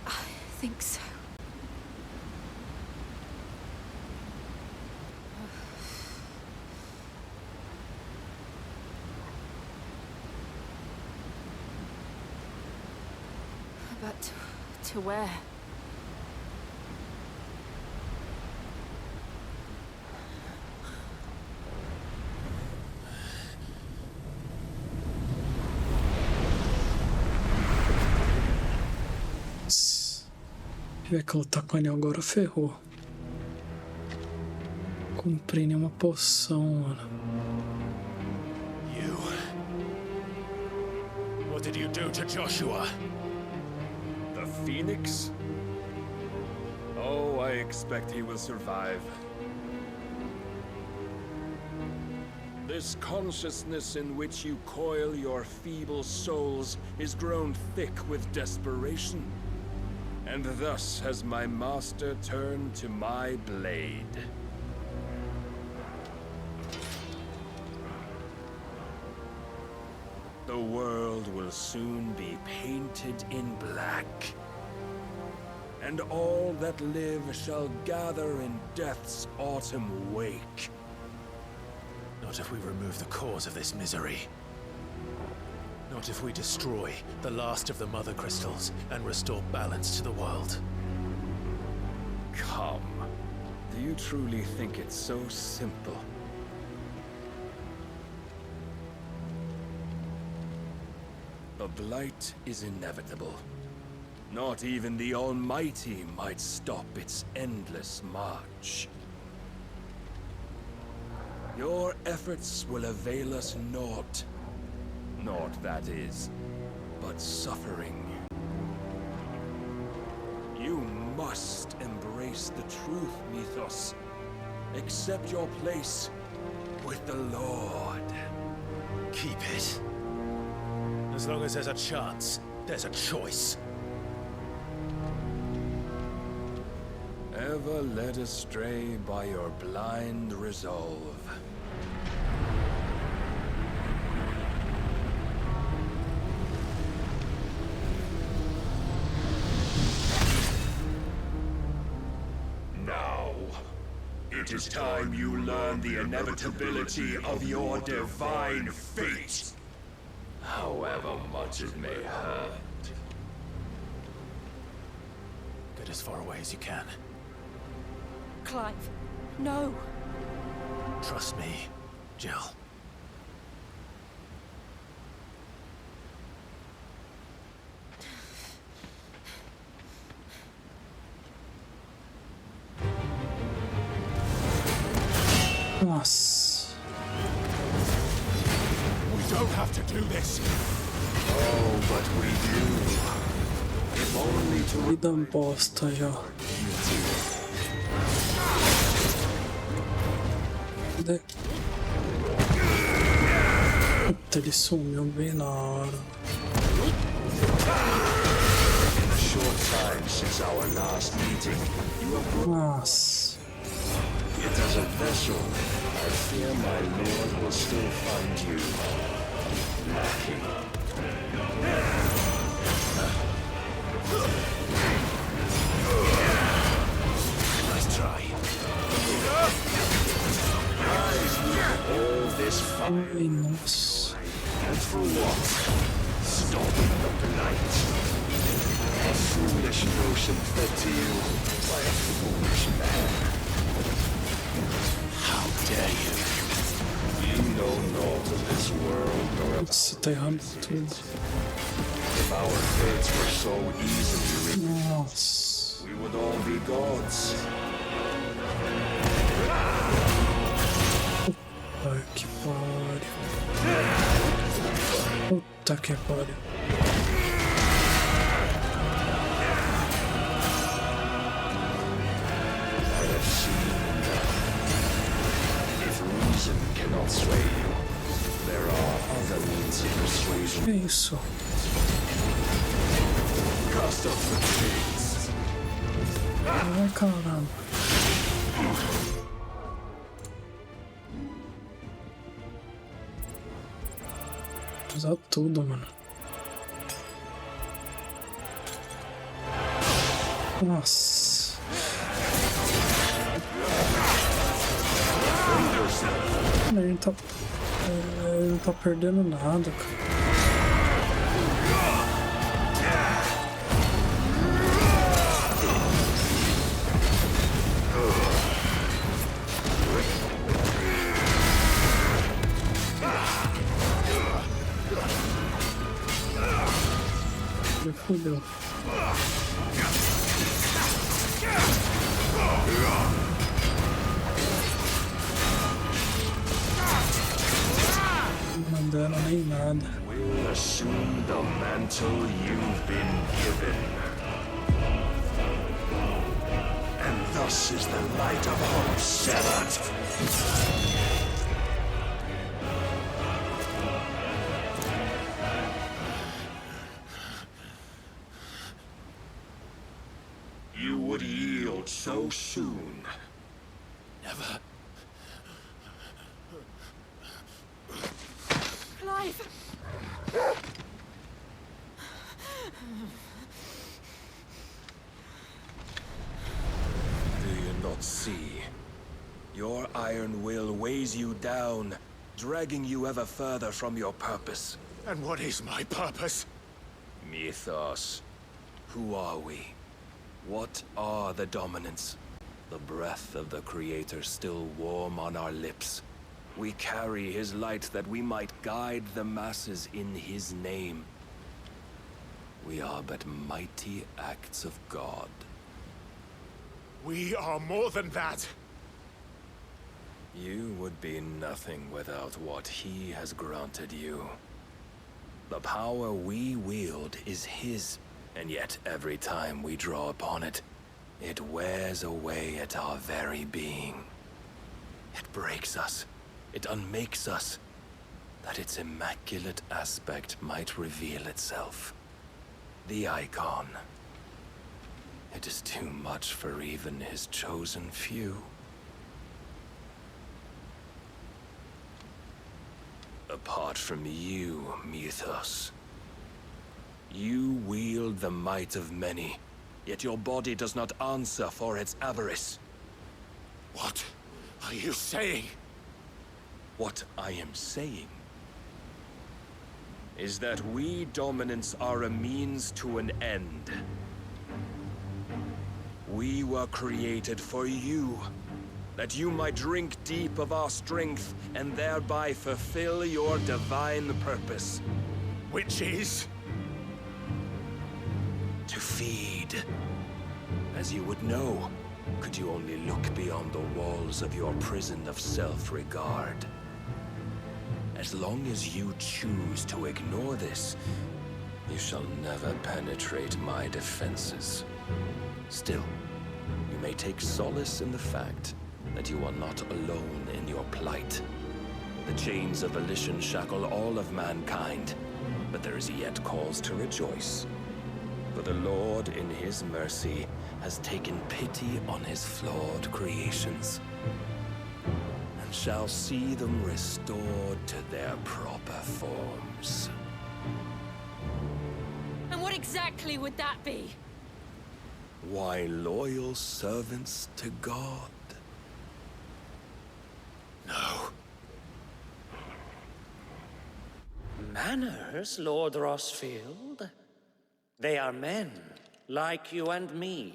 I think so. But to where? Se tiver que lutar com ele agora, ferrou. Comprei nenhuma poção, mano. You. What did you do to Joshua? The Phoenix? Oh, I expect he will survive. This consciousness in which you coil your feeble souls is grown thick with desperation. And thus has my master turned to my blade. The world will soon be painted in black. And all that live shall gather in death's autumn wake. Not if we remove the cause of this misery. Not if we destroy the last of the Mother Crystals and restore balance to the world. Come. Do you truly think it's so simple? The blight is inevitable. Not even the Almighty might stop its endless march. Your efforts will avail us naught. Naught, that is, but suffering. You must embrace the truth, Mythos. Accept your place with the Lord. Keep it. As long as there's a chance, there's a choice. Ever led astray by your blind resolve. Now, it is time you learn the inevitability of your divine fate. However much it may hurt. Get as far away as you can. Clive, no. Trust me, Jill. Nossa. We don't have to do this. Oh, but we do. If only to Vida bosta já. Cadê? Puta, ele sumiu bem na hora. In the short time since our last meeting, you have brought... Nossa. Yet as a vessel, I fear my lord will still find you lacking. Nice try. All this fire. Ai, nossa. And for what? Stopping the blight. A foolish notion fed to you by a foolish man. How dare you? You know naught of this world nor of Nossa, tá errando tudo. If our fates were so easily Nossa. we would all be gods. Ai, que pariu. Puta que pariu. I have seen enough. If reason cannot sway you, there are other means of persuasion. Que isso? Cast off the chains. Ai, caramba. Usar tudo, mano. Nossa. Ele não tá perdendo nada, cara. Ele fudeu. Não mandaram nem nada. We'll assume the mantle you've been given. And thus is the light of hope severed. You would yield so soon. Never. Clive! Do you not see? Your iron will weighs you down, dragging you ever further from your purpose. And what is my purpose? Mythos. Who are we? What are the dominants? The breath of the Creator still warm on our lips. We carry his light that we might guide the masses in his name. We are but mighty acts of God. We are more than that. You would be nothing without what he has granted you. The power we wield is his, and yet every time we draw upon it, it wears away at our very being. It breaks us, it unmakes us, that its immaculate aspect might reveal itself. The icon. It is too much for even his chosen few. Apart from you, Mythos, you wield the might of many, yet your body does not answer for its avarice. What are you saying? What I am saying is that we dominants are a means to an end. We were created for you, that you might drink deep of our strength and thereby fulfill your divine purpose. Which is? To feed. As you would know, could you only look beyond the walls of your prison of self-regard. As long as you choose to ignore this, you shall never penetrate my defenses. Still, you may take solace in the fact that you are not alone in your plight. The chains of volition shackle all of mankind, but there is yet cause to rejoice. For the Lord, in his mercy, has taken pity on his flawed creations, and shall see them restored to their proper forms. And what exactly would that be? Why, loyal servants to God. No. Manners, Lord Rossfield? They are men, like you and me.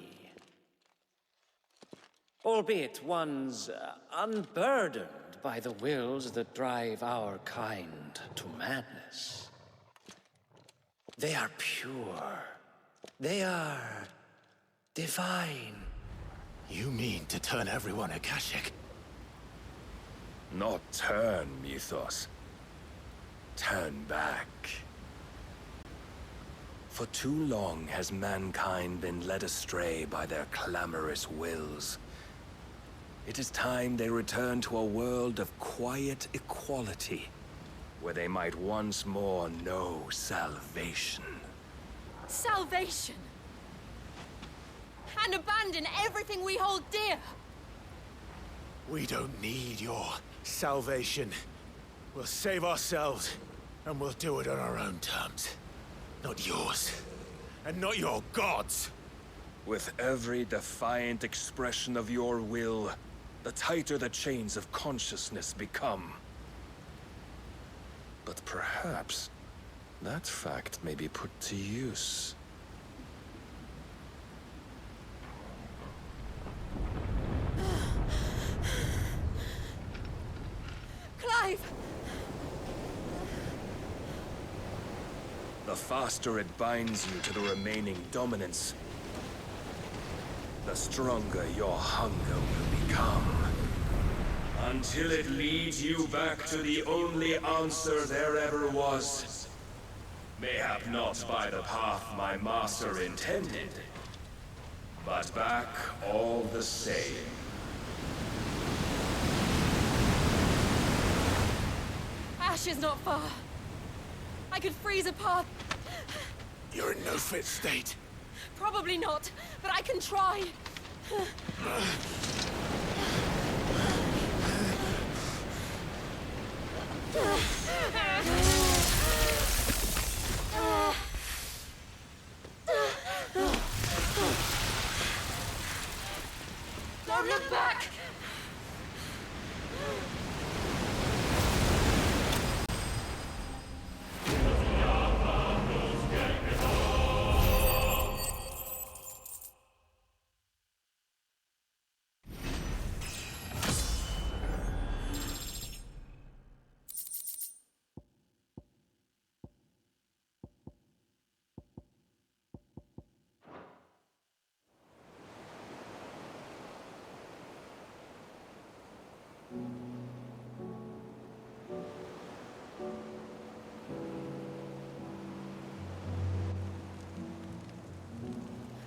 Albeit ones unburdened by the wills that drive our kind to madness. They are pure. They are divine. You mean to turn everyone Akashic? Not turn, Mythos. Turn back. For too long has mankind been led astray by their clamorous wills. It is time they return to a world of quiet equality, where they might once more know salvation. Salvation? And abandon everything we hold dear? We don't need your salvation. We'll save ourselves, and we'll do it on our own terms. Not yours, and not your gods. With every defiant expression of your will, the tighter the chains of consciousness become. But perhaps that fact may be put to use. Clive! The faster it binds you to the remaining dominance, the stronger your hunger will become. Until it leads you back to the only answer there ever was. Mayhap not by the path my master intended, but back all the same. Ash is not far. I could freeze a path. You're in no fit state. Probably not, but I can try. Don't look back!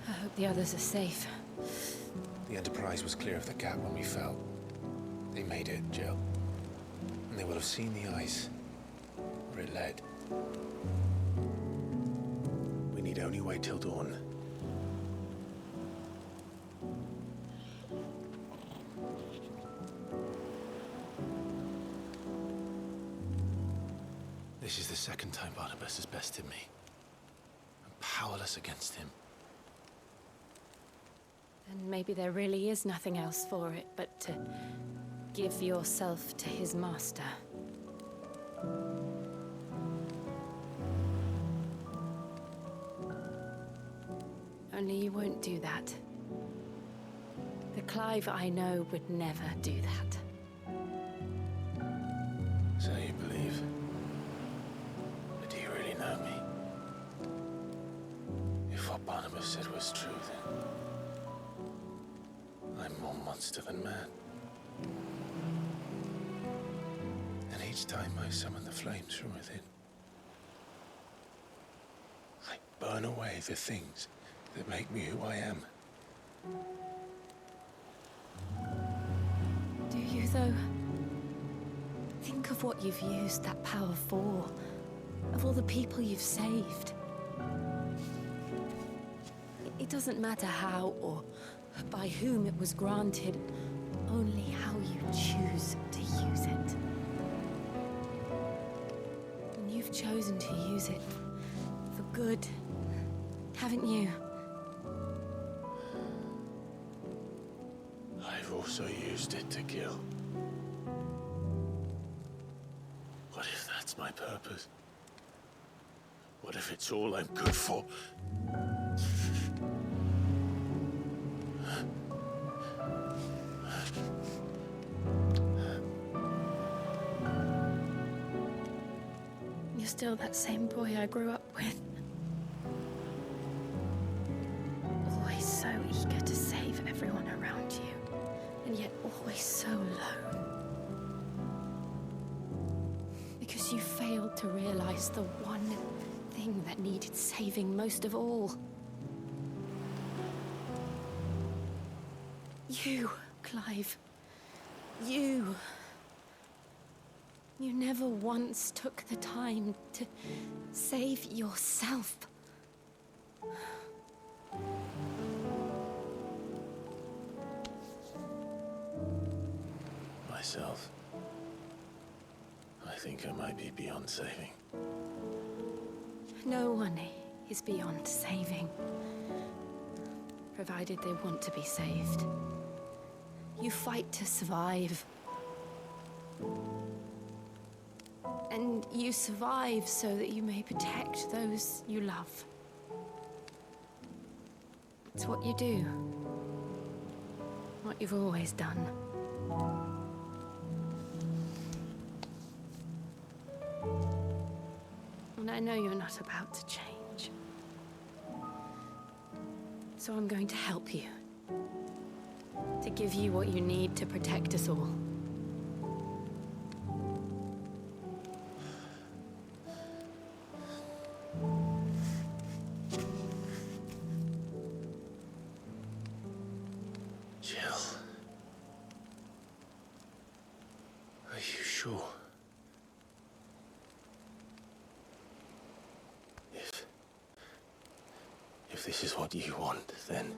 I hope the others are safe. The Enterprise was clear of the gap when we fell. They made it, Jill. And they will have seen the ice, where it led. We need only wait till dawn. This is the second time Barnabas has bested me. I'm powerless against him. Then maybe there really is nothing else for it but to give yourself to his master. Only you won't do that. The Clive I know would never do that. So you believe? But do you really know me? If what Barnabas said was true, then I'm more monster than man. And each time I summon the flames from within, I burn away the things that make me who I am. Do you, though? Think of what you've used that power for, of all the people you've saved. It doesn't matter how or by whom it was granted, only how you choose to use it. And you've chosen to use it for good, haven't you? I've also used it to kill. What if that's my purpose? What if it's all I'm good for? You're still that same boy I grew up with. Always so eager to save everyone around you, and yet always so alone. Because you failed to realize the one thing that needed saving most of all. You, Clive. You. You never once took the time to save yourself. Myself. I think I might be beyond saving. No one is beyond saving, provided they want to be saved. You fight to survive. And you survive so that you may protect those you love. It's what you do. What you've always done. And I know you're not about to change. So I'm going to help you. To give you what you need to protect us all. If this is what you want, then...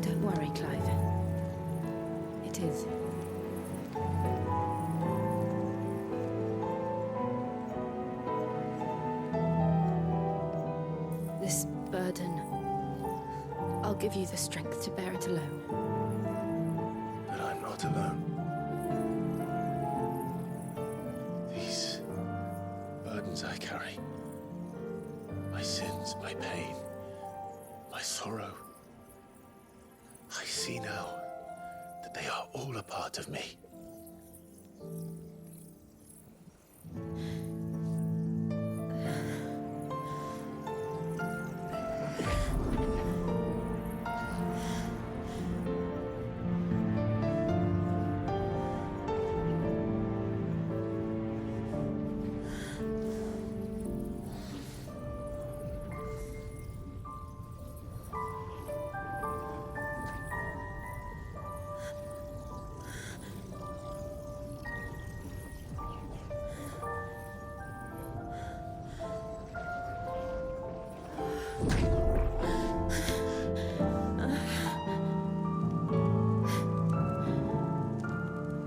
Don't worry, Clive. It is. This burden, I'll give you the strength to bear it alone. But I'm not alone. These burdens I carry, my sins, my pain, my sorrow, I see now that they are all a part of me.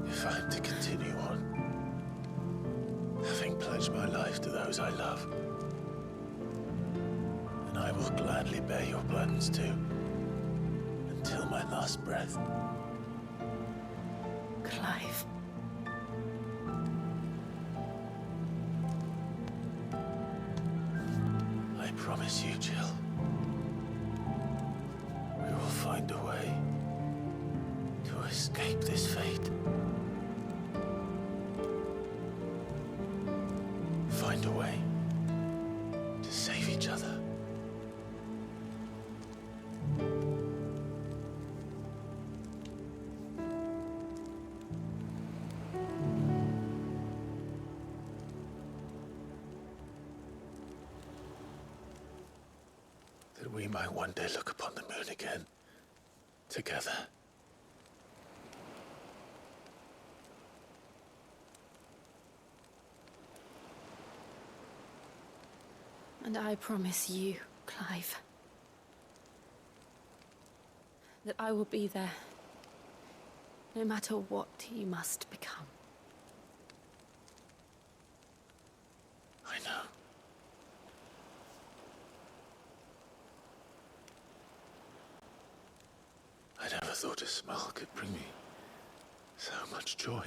If I'm to continue on, having pledged my life to those I love, then I will gladly bear your burdens too, until my last breath. Clive. I promise you, Jill, we will find a way to escape this fate. Find a way to save each other. That we might one day look upon the moon again, together. And I promise you, Clive, that I will be there, no matter what you must become. I know. I never thought a smile could bring me so much joy.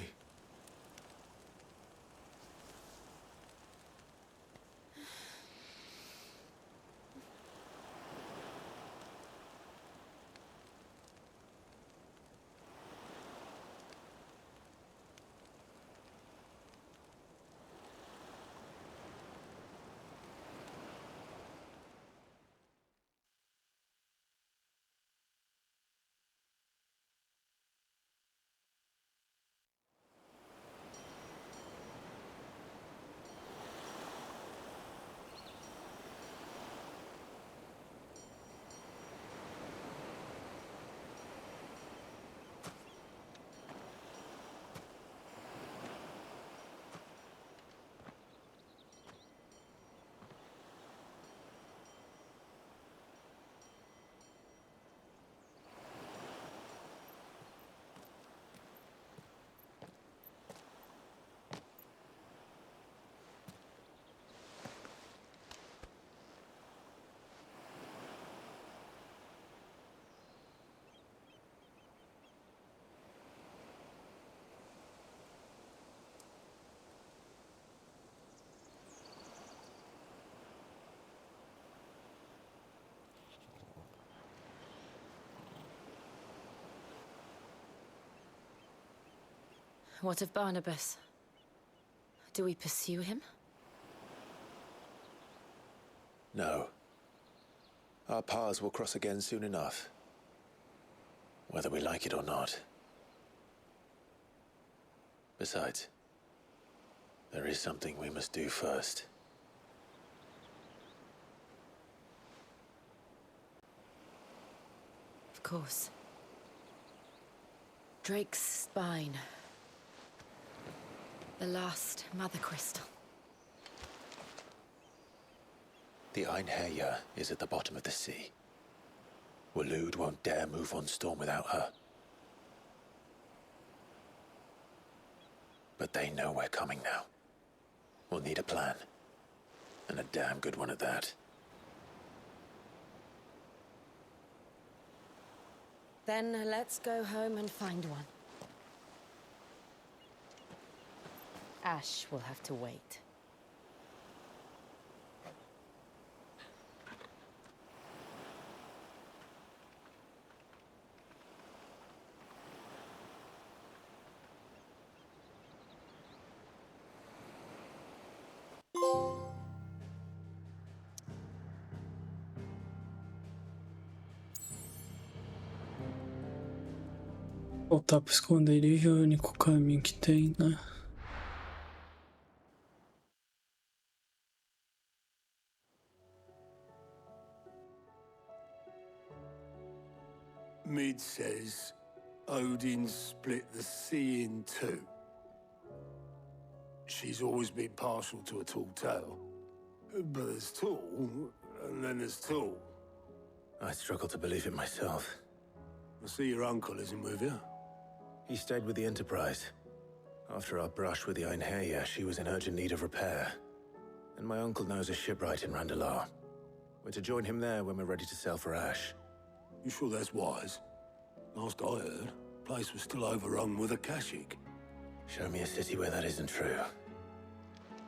What of Barnabas? Do we pursue him? No. Our paths will cross again soon enough. Whether we like it or not. Besides, there is something we must do first. Of course. Drake's spine. The last Mother Crystal. The Einherjar is at the bottom of the sea. Waloed won't dare move on Storm without her. But they know we're coming now. We'll need a plan. And a damn good one at that. Then let's go home and find one. Ash will have to wait. Voltar pro esconderijo é o único caminho que tem, né? Mid says Odin split the sea in two. She's always been partial to a tall tale. But there's tall, and then there's tall. I struggle to believe it myself. I see your uncle isn't with you. He stayed with the Enterprise. After our brush with the Einherjar, she was in urgent need of repair. And my uncle knows a shipwright in Randalar. We're to join him there when we're ready to sail for Ash. You sure that's wise? Last I heard, the place was still overrun with Akashic. Show me a city where that isn't true.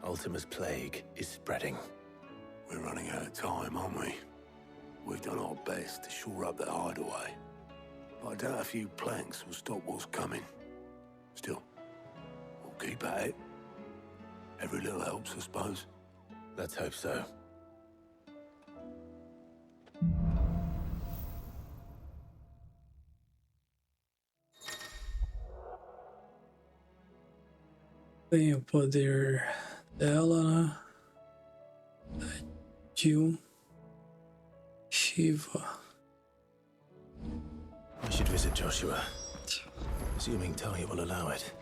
Ultima's plague is spreading. We're running out of time, aren't we? We've done our best to shore up that hideaway. But I doubt a few planks will stop what's coming. Still, we'll keep at it. Every little helps, I suppose. Let's hope so. Tem o poder dela, né? Jill, Shiva. I should visit Joshua, assuming Talia will allow it.